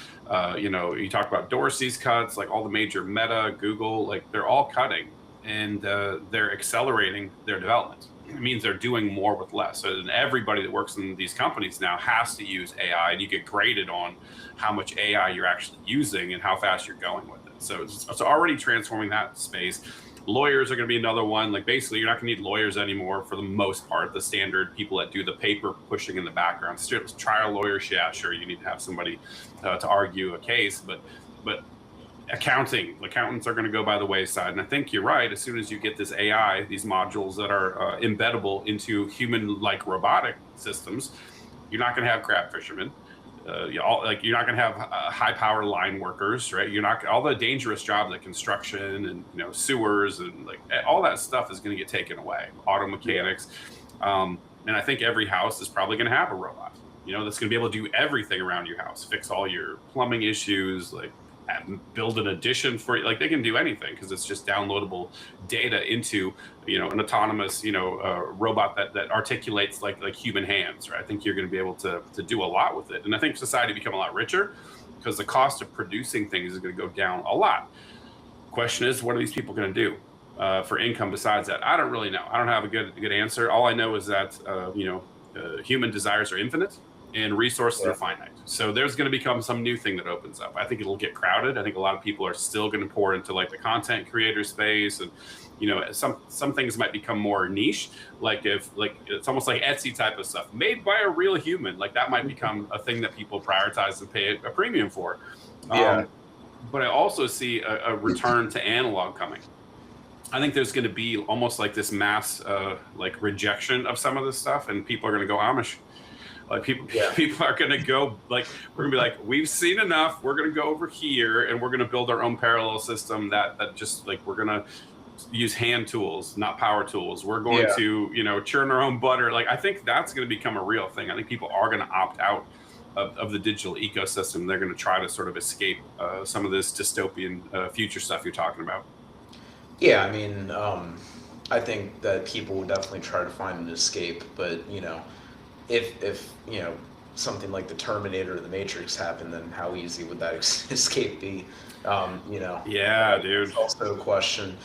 [SPEAKER 1] You know, you talk about Dorsey's cuts, like all the major Meta, Google, like they're all cutting, and they're accelerating their development. It means they're doing more with less. So and everybody that works in these companies now has to use AI, and you get graded on how much AI you're actually using and how fast you're going with it. So it's already transforming that space. Lawyers are going to be another one. Like basically, you're not going to need lawyers anymore for the most part. The standard people that do the paper pushing in the background, trial lawyers, yeah, sure, you need to have somebody to argue a case, but accountants are going to go by the wayside. And I think you're right. As soon as you get this AI, these modules that are embeddable into human-like robotic systems, you're not going to have crab fishermen. You're not going to have high-power line workers, right? You're not all the dangerous jobs like construction and sewers and like all that stuff is going to get taken away. Auto mechanics, and I think every house is probably going to have a robot. That's going to be able to do everything around your house, fix all your plumbing issues, like build an addition for you. Like they can do anything because it's just downloadable data into an autonomous robot that articulates like human hands, right? I think you're going to be able to do a lot with it, and I think society become a lot richer because the cost of producing things is going to go down a lot. Question is, what are these people going to do for income besides that? I don't really know. I don't have a good answer. All I know is that human desires are infinite and resources are finite. So there's going to become some new thing that opens up. I think it'll get crowded. I think a lot of people are still going to pour into like the content creator space, and some things might become more niche. Like it's almost like Etsy type of stuff made by a real human. Like that might become a thing that people prioritize and pay a premium for. But I also see a return to analog coming. I think there's going to be almost like this mass like rejection of some of this stuff, and people are going to go Amish. Like people are going to go like, we're going to be like, we've seen enough. We're going to go over here and we're going to build our own parallel system that just like, we're going to use hand tools, not power tools. We're going to, churn our own butter. Like, I think that's going to become a real thing. I think people are going to opt out of the digital ecosystem. They're going to try to sort of escape some of this dystopian future stuff you're talking about.
[SPEAKER 2] Yeah. I mean, I think that people will definitely try to find an escape, but if something like the Terminator or the Matrix happened, then how easy would that escape be?
[SPEAKER 1] Yeah, dude.
[SPEAKER 2] It's also a question.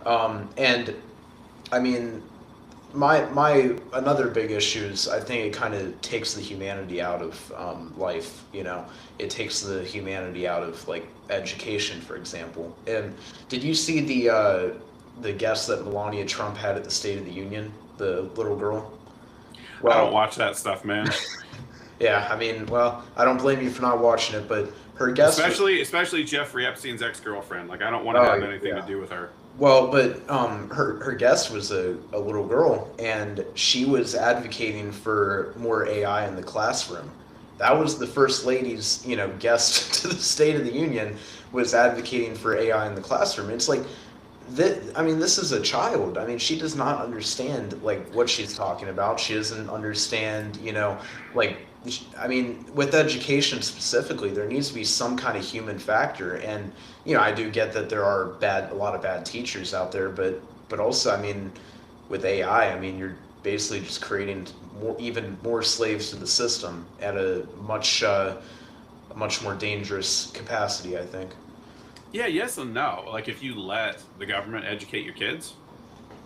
[SPEAKER 2] And I mean, my another big issue is I think it kind of takes the humanity out of life. It takes the humanity out of like education, for example. And did you see the guest that Melania Trump had at the State of the Union, the little girl?
[SPEAKER 1] Well, I don't watch that stuff, man.
[SPEAKER 2] Yeah, I mean, well, I don't blame you for not watching it, but her guest,
[SPEAKER 1] especially Jeffrey Epstein's ex-girlfriend. Like, I don't want to have anything to do with her.
[SPEAKER 2] Well, but her guest was a little girl, and she was advocating for more AI in the classroom. That was the first lady's, guest to the State of the Union was advocating for AI in the classroom. It's like, this is a child. I mean, she does not understand like what she's talking about. She doesn't understand, with education specifically, there needs to be some kind of human factor. And, I do get that there are a lot of bad teachers out there, but also, with AI, you're basically just creating even more slaves to the system at a much more dangerous capacity, I think.
[SPEAKER 1] Yeah, yes and no. Like if you let the government educate your kids.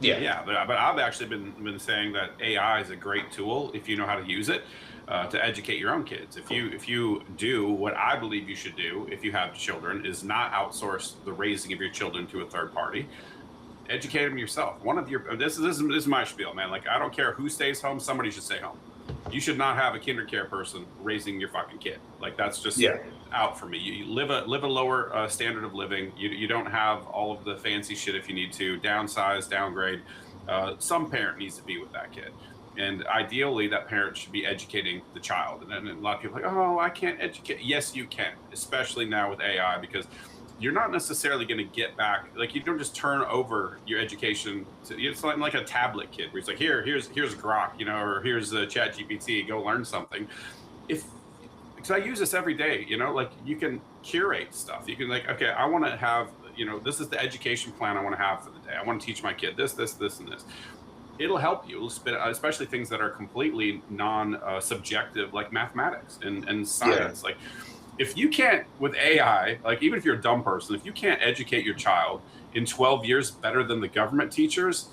[SPEAKER 2] Yeah.
[SPEAKER 1] But I've actually been saying that AI is a great tool if you know how to use it to educate your own kids. If you do what I believe you should do if you have children is not outsource the raising of your children to a third party. Educate them yourself. This is my spiel, man. Like I don't care who stays home, somebody should stay home. You should not have a kindergarten person raising your fucking kid. Like that's just out for me. You live a lower standard of living. You don't have all of the fancy shit if you need to downsize, downgrade. Some parent needs to be with that kid, and ideally that parent should be educating the child. And then a lot of people are like, oh, I can't educate. Yes, you can, especially now with AI because you're not necessarily going to get back. Like you don't just turn over your education to. It's like a tablet kid where it's like here's Grok, or here's ChatGPT. Go learn something. Because I use this every day, like you can curate stuff. You can like, okay, I want to have, this is the education plan I want to have for the day. I want to teach my kid this, and this. It'll help you, especially things that are completely non-subjective, like mathematics and science. Like if you can't, with AI, like even if you're a dumb person, if you can't educate your child in 12 years better than the government teachers,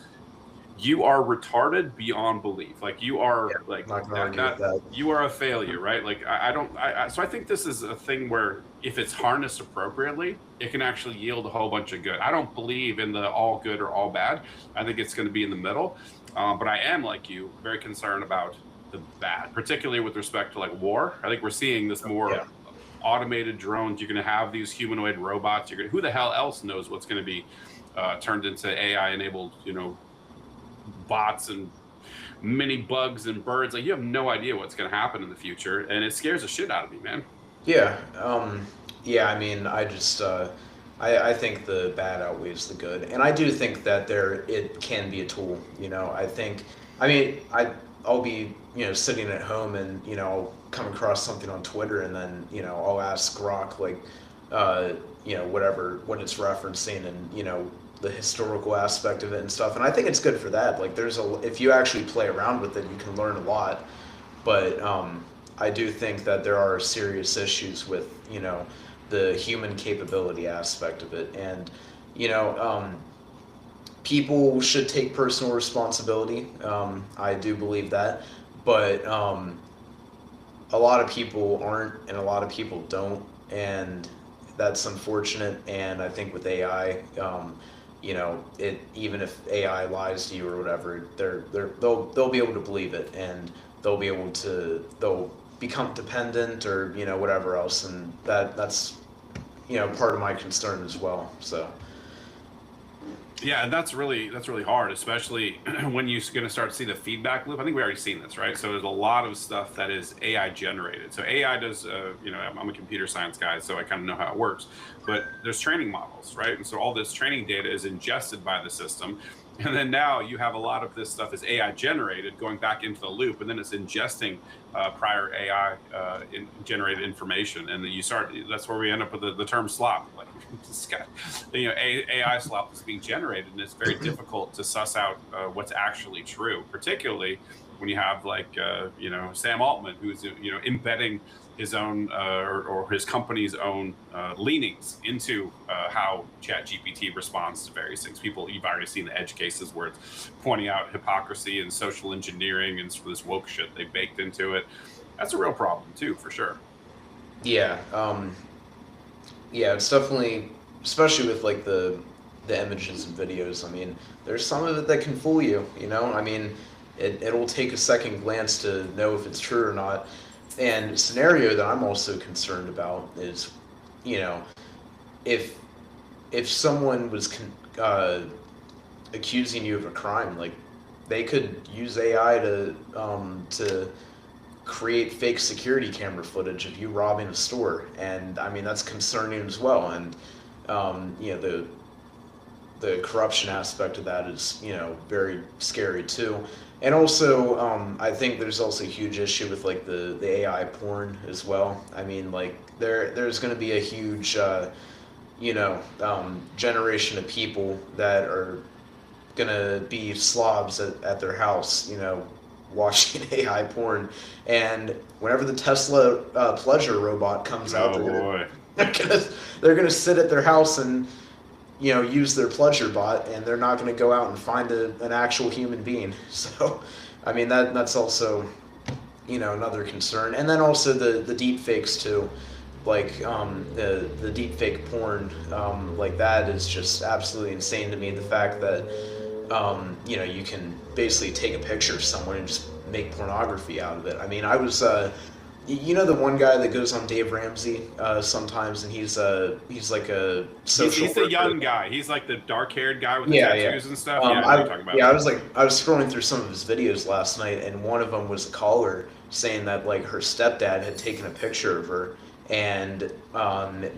[SPEAKER 1] you are retarded beyond belief. Like you are like
[SPEAKER 2] I'm not gonna argue with that.
[SPEAKER 1] you are a failure, right? Like I don't. So I think this is a thing where if it's harnessed appropriately, it can actually yield a whole bunch of good. I don't believe in the all good or all bad. I think it's going to be in the middle. But I am, like you, very concerned about the bad, particularly with respect to like war. I think we're seeing this more automated drones. You're going to have these humanoid robots. Who the hell else knows what's going to be turned into AI-enabled, bots and mini bugs and birds. Like you have no idea what's going to happen in the future, and it scares the shit out of me, man.
[SPEAKER 2] Yeah. Yeah. I mean, I just I think the bad outweighs the good, and I do think that it can be a tool. I mean, I'll be sitting at home and I'll come across something on Twitter, and then I'll ask Grok like what it's referencing, and the historical aspect of it and stuff. And I think it's good for that. Like if you actually play around with it, you can learn a lot. But I do think that there are serious issues with the human capability aspect of it, and people should take personal responsibility. I do believe that, but a lot of people aren't, and a lot of people don't, and that's unfortunate. And I think with AI, even if AI lies to you or whatever, they'll be able to believe it, and they'll become dependent, or whatever else, and that's part of my concern as well. So
[SPEAKER 1] yeah, and that's really hard, especially when you're going to start to see the feedback loop. I think we already seen this, right? So there's a lot of stuff that is AI generated. So AI does, I'm a computer science guy, so I kind of know how it works. But there's training models, right? And so all this training data is ingested by the system. And then now you have a lot of this stuff is AI generated going back into the loop, and then it's ingesting prior AI generated information, and then that's where we end up with the term slop. Like this guy, AI slop is being generated, and it's very difficult to suss out what's actually true, particularly when you have like Sam Altman, who's embedding his own or his company's own leanings into how ChatGPT responds to various things. You've already seen the edge cases where it's pointing out hypocrisy and social engineering and this woke shit they baked into it. That's a real problem too, for sure.
[SPEAKER 2] Yeah, it's definitely, especially with like the images and videos. I mean, there's some of it that can fool you. I mean, it'll take a second glance to know if it's true or not. And a scenario that I'm also concerned about is, if someone was accusing you of a crime, like they could use AI to create fake security camera footage of you robbing a store, and I mean that's concerning as well. And the corruption aspect of that is very scary too. And also, I think there's also a huge issue with like the AI porn as well. I mean, like there's going to be a huge, generation of people that are going to be slobs at their house, watching AI porn. And whenever the Tesla pleasure robot comes out, they're gonna sit at their house and use their pleasure bot, and they're not going to go out and find an actual human being. So, I mean, that's also, another concern. And then also the deep fakes too, like the deep fake porn, like that is just absolutely insane to me. The fact that, you can basically take a picture of someone and just make pornography out of it. I mean, I was, the one guy that goes on Dave Ramsey sometimes, and he's like a social.
[SPEAKER 1] He's the young guy. He's like the dark-haired guy with the tattoos and stuff.
[SPEAKER 2] I was scrolling through some of his videos last night, and one of them was a caller saying that like her stepdad had taken a picture of her and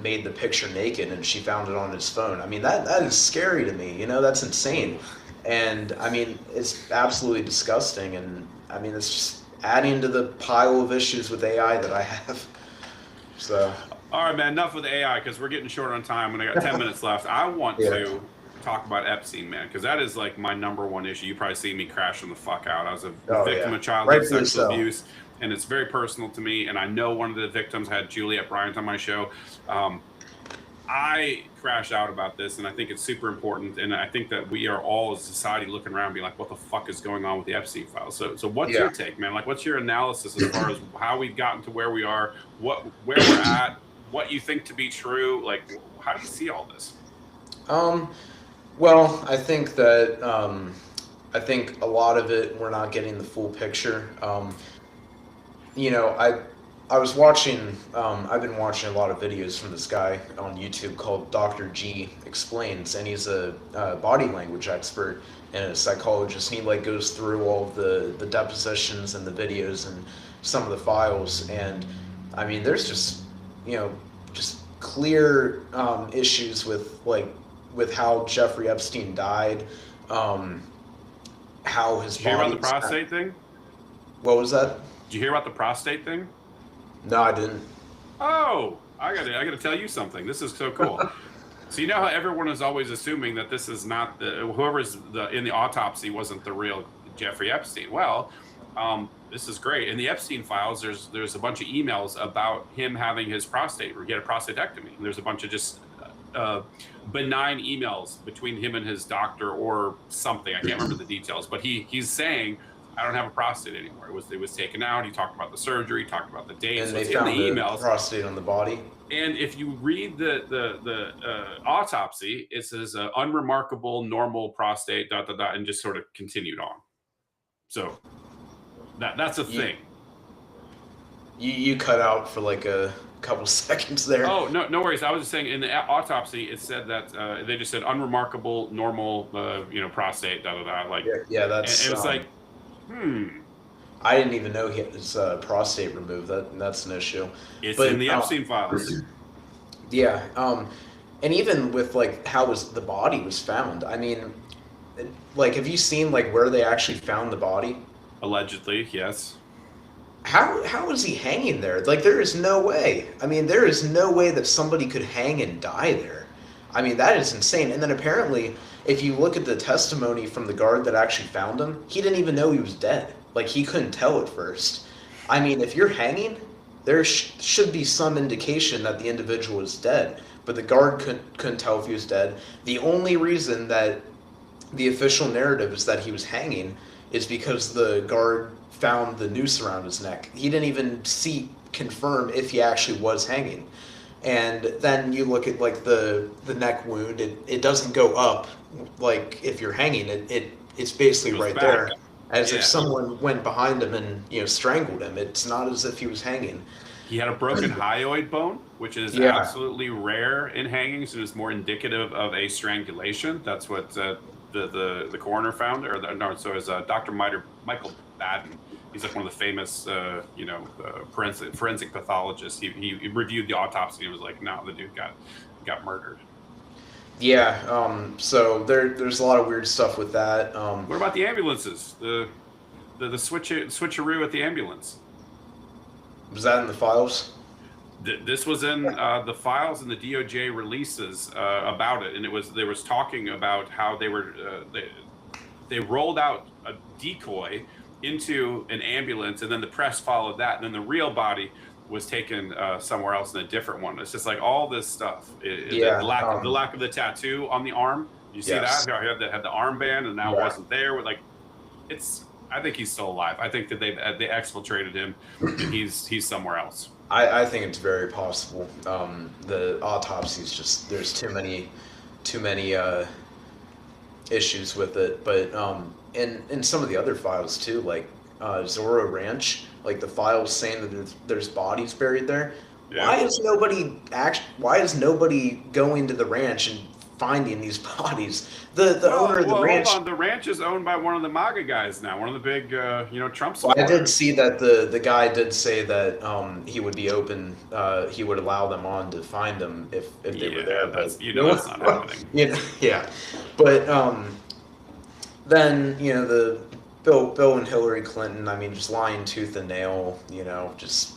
[SPEAKER 2] made the picture naked, and she found it on his phone. I mean, that is scary to me. That's insane, and I mean, it's absolutely disgusting, and I mean, it's just adding to the pile of issues with AI that I have. So.
[SPEAKER 1] All right, man, enough with AI because we're getting short on time and I got 10 minutes left. I want to talk about Epstein, man, because that is like my number one issue. You probably see me crashing the fuck out. I was a victim of childhood sexual abuse, and it's very personal to me. And I know one of the victims had Juliette Bryant on my show. I crash out about this, and I think it's super important. And I think that we are all as a society looking around, being like, "What the fuck is going on with the Epstein files?" So what's
[SPEAKER 2] Yeah.
[SPEAKER 1] your take, man? Like, what's your analysis as far as how we've gotten to where we are, where we're at, what you think to be true? Like, how do you see all this?
[SPEAKER 2] Um, well, I think that I think a lot of it we're not getting the full picture. You know, I was watching. I've been watching a lot of videos from this guy on YouTube called Dr. G Explains, and he's a body language expert and a psychologist. And he like goes through all of the depositions and the videos and some of the files. And I mean, there's just just clear issues with how Jeffrey Epstein died, how his
[SPEAKER 1] Did you hear about
[SPEAKER 2] body.
[SPEAKER 1] the prostate thing?
[SPEAKER 2] What was that?
[SPEAKER 1] Did you hear about the prostate thing?
[SPEAKER 2] No, I didn't.
[SPEAKER 1] Oh, I gotta tell you something. This is so cool. So you know how everyone is always assuming that this is not whoever's in the autopsy wasn't the real Jeffrey Epstein. Well, this is great. In the Epstein files, there's a bunch of emails about him having his prostate or get a prostatectomy. And there's a bunch of just benign emails between him and his doctor or something. I can't remember the details, but he's saying, "I don't have a prostate anymore. It was taken out." He talked about the surgery, he talked about the dates.
[SPEAKER 2] And
[SPEAKER 1] So
[SPEAKER 2] they
[SPEAKER 1] it's in
[SPEAKER 2] found
[SPEAKER 1] the
[SPEAKER 2] the
[SPEAKER 1] emails.
[SPEAKER 2] prostate on the body.
[SPEAKER 1] And if you read the autopsy, it says unremarkable normal prostate dot dot dot, and just sort of continued on. So that's a
[SPEAKER 2] You,
[SPEAKER 1] thing.
[SPEAKER 2] you cut out for like a couple seconds there.
[SPEAKER 1] Oh, no worries. I was just saying in the autopsy, it said that they just said unremarkable normal prostate dot dot dot, like,
[SPEAKER 2] Yeah, yeah,
[SPEAKER 1] and
[SPEAKER 2] that's.
[SPEAKER 1] it's like, hmm,
[SPEAKER 2] I didn't even know he had his prostate removed. That's an issue.
[SPEAKER 1] it's
[SPEAKER 2] But
[SPEAKER 1] in the Epstein files.
[SPEAKER 2] yeah, and even with like how the body was found. I mean, like, have you seen like where they actually found the body?
[SPEAKER 1] Allegedly, yes.
[SPEAKER 2] How is he hanging there? Like, there is no way. I mean, there is no way that somebody could hang and die there. I mean, that is insane. And then apparently, if you look at the testimony from the guard that actually found him, he didn't even know he was dead. Like, he couldn't tell at first. I mean, if you're hanging, there should be some indication that the individual is dead. But the guard couldn't tell if he was dead. The only reason that the official narrative is that he was hanging is because the guard found the noose around his neck. He didn't even confirm if he actually was hanging. And then you look at like the neck wound, it doesn't go up like if you're hanging, it's basically
[SPEAKER 1] It goes
[SPEAKER 2] right
[SPEAKER 1] back.
[SPEAKER 2] there. As
[SPEAKER 1] Yeah.
[SPEAKER 2] if someone went behind him and strangled him. It's not as if he was hanging.
[SPEAKER 1] He had a broken hyoid bone, which is
[SPEAKER 2] Yeah.
[SPEAKER 1] absolutely rare in hangings and is more indicative of a strangulation. That's what the coroner found, Dr. Michael Baden. He's like one of the famous, forensic pathologists. He reviewed the autopsy and was like, "No, the dude got murdered."
[SPEAKER 2] Yeah, so there's a lot of weird stuff with that.
[SPEAKER 1] What about the ambulances? The switcheroo at the ambulance.
[SPEAKER 2] Was that in the files?
[SPEAKER 1] This was in the files and the DOJ releases about it, and there was talking about how they rolled out a decoy into an ambulance, and then the press followed that, and then the real body was taken somewhere else in a different one. It's just like all this stuff.
[SPEAKER 2] Yeah,
[SPEAKER 1] the lack of the tattoo on the tattoo. You see
[SPEAKER 2] yes.
[SPEAKER 1] that? How he had the armband, and now it
[SPEAKER 2] Yeah.
[SPEAKER 1] wasn't there. Like, I think he's still alive. I think that they exfiltrated him, and he's somewhere else.
[SPEAKER 2] I think it's very possible. The autopsies just there's too many issues with it. But in some of the other files too, like Zorro Ranch, like the files saying that there's bodies buried there.
[SPEAKER 1] Yeah.
[SPEAKER 2] Why is nobody going to the ranch and finding these bodies? The owner of the ranch.
[SPEAKER 1] Hold on. The ranch is owned by one of the MAGA guys now, one of the big Trump
[SPEAKER 2] Well,
[SPEAKER 1] supporters.
[SPEAKER 2] I did see that the guy did say that he would be open. He would allow them on to find them if they were there.
[SPEAKER 1] That's
[SPEAKER 2] But
[SPEAKER 1] that's not happening.
[SPEAKER 2] yeah. But then the Bill and Hillary Clinton. I mean, just lying tooth and nail. It's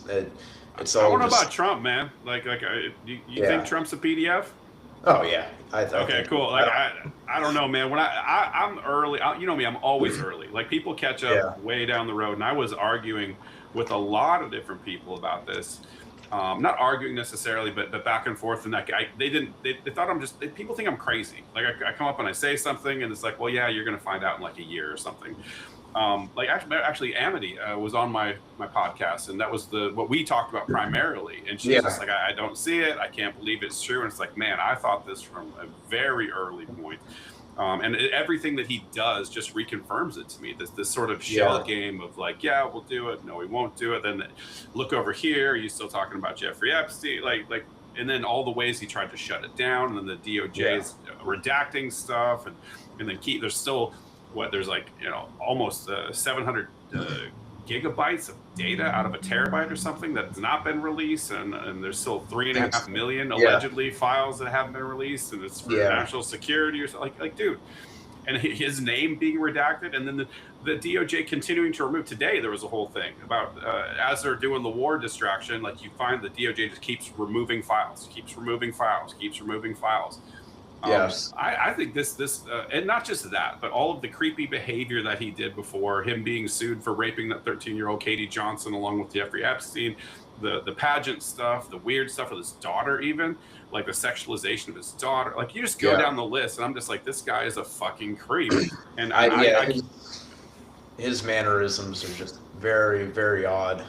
[SPEAKER 2] all.
[SPEAKER 1] I don't know
[SPEAKER 2] just,
[SPEAKER 1] about Trump, man. You
[SPEAKER 2] Yeah.
[SPEAKER 1] think Trump's a PDF?
[SPEAKER 2] Oh yeah, I
[SPEAKER 1] Okay,
[SPEAKER 2] think.
[SPEAKER 1] cool. Like I don't know, man. When I'm early, you know me, I'm always early. Like, people catch up
[SPEAKER 2] Yeah.
[SPEAKER 1] way down the road, and I was arguing with a lot of different people about this. not arguing necessarily, but back and forth. And that they thought people think I'm crazy. Like I come up and I say something, and it's like, well, yeah, you're gonna find out in like a year or something. Like actually, Amity was on my podcast, and that was what we talked about primarily. And she's just like, I don't see it. I can't believe it's true. And it's like, man, I thought this from a very early point. And everything that he does just reconfirms it to me. This sort of shell game of like, yeah, we'll do it. No, we won't do it. Then look over here. Are you still talking about Jeffrey Epstein? Like, and then all the ways he tried to shut it down, and then the DOJ's redacting stuff, and then there's still there's like almost 700 gigabytes of data out of a terabyte or something that's not been released, and there's still 3.5 million allegedly files that haven't been released, and it's for national security or something. Like dude, and his name being redacted, and then the DOJ continuing to remove. Today there was a whole thing about as they're doing the war distraction, like you find the DOJ just keeps removing files.
[SPEAKER 2] Yes,
[SPEAKER 1] I think this and not just that, but all of the creepy behavior that he did before, him being sued for raping that 13-year-old Katie Johnson along with Jeffrey Epstein, the pageant stuff, the weird stuff with his daughter, even like the sexualization of his daughter. Like you just go down the list, and I'm just like, this guy is a fucking creep. And
[SPEAKER 2] his mannerisms are just very, very odd.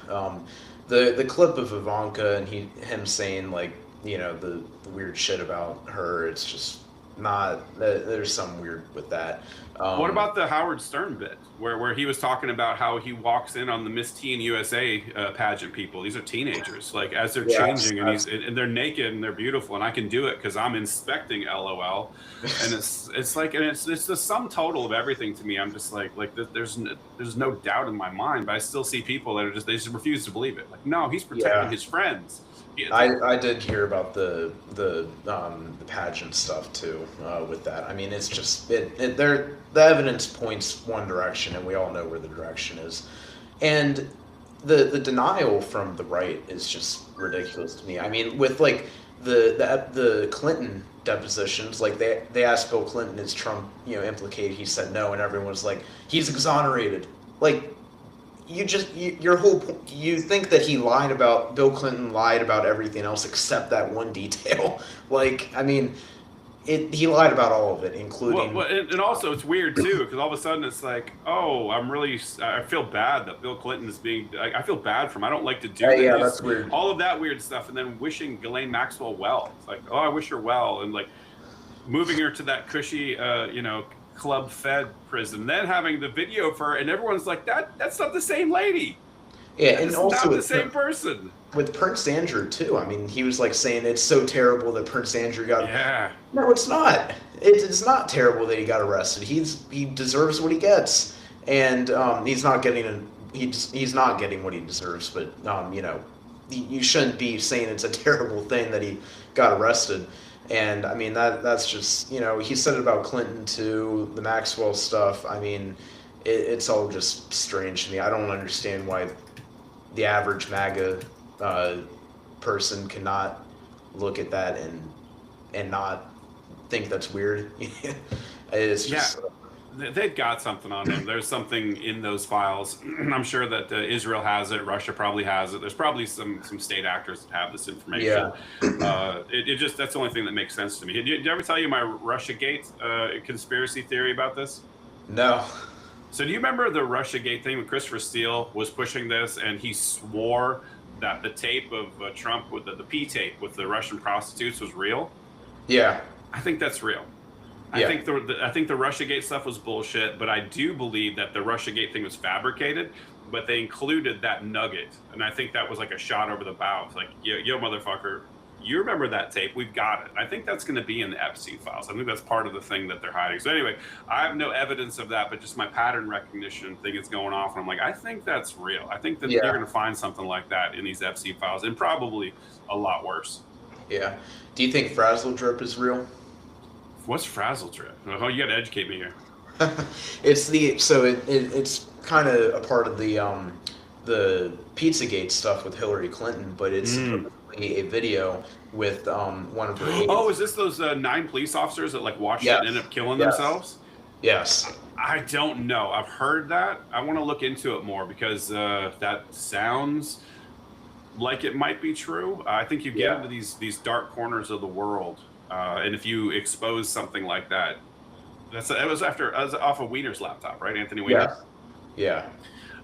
[SPEAKER 2] The clip of Ivanka and him saying like, the weird shit about her, it's just not, there's some weird with that.
[SPEAKER 1] What about the Howard Stern bit where he was talking about how he walks in on the Miss Teen USA pageant people? These are teenagers, like as they're changing, and they're naked and they're beautiful, and I can do it because I'm inspecting, LOL. And it's like, and it's the sum total of everything to me. I'm just like there's no doubt in my mind, but I still see people that they just refuse to believe it. Like, no, he's protecting his friends.
[SPEAKER 2] I did hear about the pageant stuff too with that. I mean, it's just the evidence points one direction, and we all know where the direction is, and the denial from the right is just ridiculous to me. I mean, with like the Clinton depositions, like they asked Bill Clinton, is Trump implicated? He said no, and everyone was like, he's exonerated. Like, your whole point, you think that Bill Clinton lied about everything else except that one detail. Like, I mean, he lied about all of it, including.
[SPEAKER 1] Well, and also it's weird too, because all of a sudden it's like, oh, I feel bad that Bill Clinton is I feel bad for him. I don't like to do this.
[SPEAKER 2] Yeah, that's weird.
[SPEAKER 1] All of that weird stuff, and then wishing Ghislaine Maxwell well. It's like, oh, I wish her well, and like moving her to that cushy, Club Fed prison, then having the video of her, and everyone's like, that's not the same lady.
[SPEAKER 2] Yeah, and also
[SPEAKER 1] not the same person.
[SPEAKER 2] With Prince Andrew too. I mean, he was like saying it's so terrible that Prince Andrew got.
[SPEAKER 1] Yeah.
[SPEAKER 2] No, it's not. It's not terrible that he got arrested. He deserves what he gets, and he's not getting he's not getting what he deserves. But you shouldn't be saying it's a terrible thing that he got arrested. And I mean that's just he said it about Clinton too, the Maxwell stuff. I mean, it's all just strange to me. I don't understand why the average MAGA person cannot look at that and not think that's weird. It's just.
[SPEAKER 1] They've got something on him. There's something in those files. I'm sure that Israel has it. Russia probably has it. There's probably some state actors that have this information. Yeah. That's the only thing that makes sense to me. Did I ever tell you my Russiagate conspiracy theory about this?
[SPEAKER 2] No.
[SPEAKER 1] So do you remember the Russiagate thing when Christopher Steele was pushing this, and he swore that the tape of Trump with the P tape with the Russian prostitutes was real?
[SPEAKER 2] Yeah.
[SPEAKER 1] I think that's real. Yeah. I think the Russiagate stuff was bullshit, but I do believe that the Russiagate thing was fabricated, but they included that nugget, and I think that was like a shot over the bow. It's like, yo, motherfucker, you remember that tape? We've got it. I think that's going to be in the Epstein files. I think that's part of the thing that they're hiding. So anyway, I have no evidence of that, but just my pattern recognition thing is going off, and I'm like, I think that's real. I think that you're going to find something like that in these Epstein files, and probably a lot worse.
[SPEAKER 2] Yeah. Do you think Frazzle Drip is real?
[SPEAKER 1] What's Frazzle Drip? Oh, you got to educate me here.
[SPEAKER 2] It's kind of a part of the Pizzagate stuff with Hillary Clinton, but it's a video with one of her aides.
[SPEAKER 1] Oh, is this those 9 police officers that like watched it and ended up killing themselves?
[SPEAKER 2] Yes.
[SPEAKER 1] I don't know. I've heard that. I want to look into it more because that sounds like it might be true. I think you get
[SPEAKER 2] Yeah.
[SPEAKER 1] into these dark corners of the world, and if you expose something like that, it was off of Wiener's laptop, right? Anthony Weiner.
[SPEAKER 2] Yes. Yeah.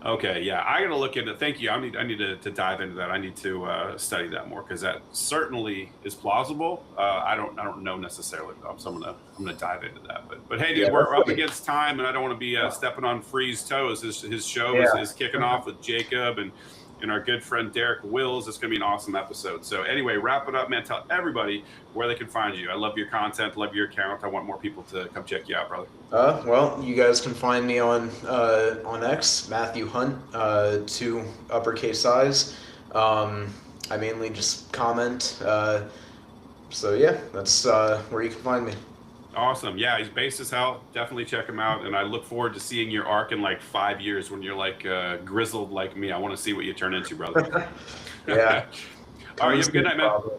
[SPEAKER 1] Okay, yeah, I got to look into. Thank you. I need to dive into that. I need to study that more because that certainly is plausible. I don't know necessarily though, so I'm gonna dive into that. But hey, dude,
[SPEAKER 2] Yeah,
[SPEAKER 1] we're
[SPEAKER 2] that's
[SPEAKER 1] up
[SPEAKER 2] pretty-
[SPEAKER 1] against time, and I don't want to be stepping on Free's toes. His show
[SPEAKER 2] Yeah.
[SPEAKER 1] is kicking off with Jacob and our good friend Derek Wills. It's gonna be an awesome episode. So anyway, wrap it up, man. Tell everybody where they can find you. I love your content, love your account. I want more people to come check you out, brother.
[SPEAKER 2] Well, you guys can find me on X, Matthew Hunt, 2 uppercase I's. I mainly just comment. So yeah, that's where you can find me.
[SPEAKER 1] Awesome. Yeah, he's based as hell. Definitely check him out. And I look forward to seeing your arc in like 5 years when you're like grizzled like me. I want to see what you turn into, brother.
[SPEAKER 2] Yeah.
[SPEAKER 1] All right, you have a good night, man.
[SPEAKER 2] Probably.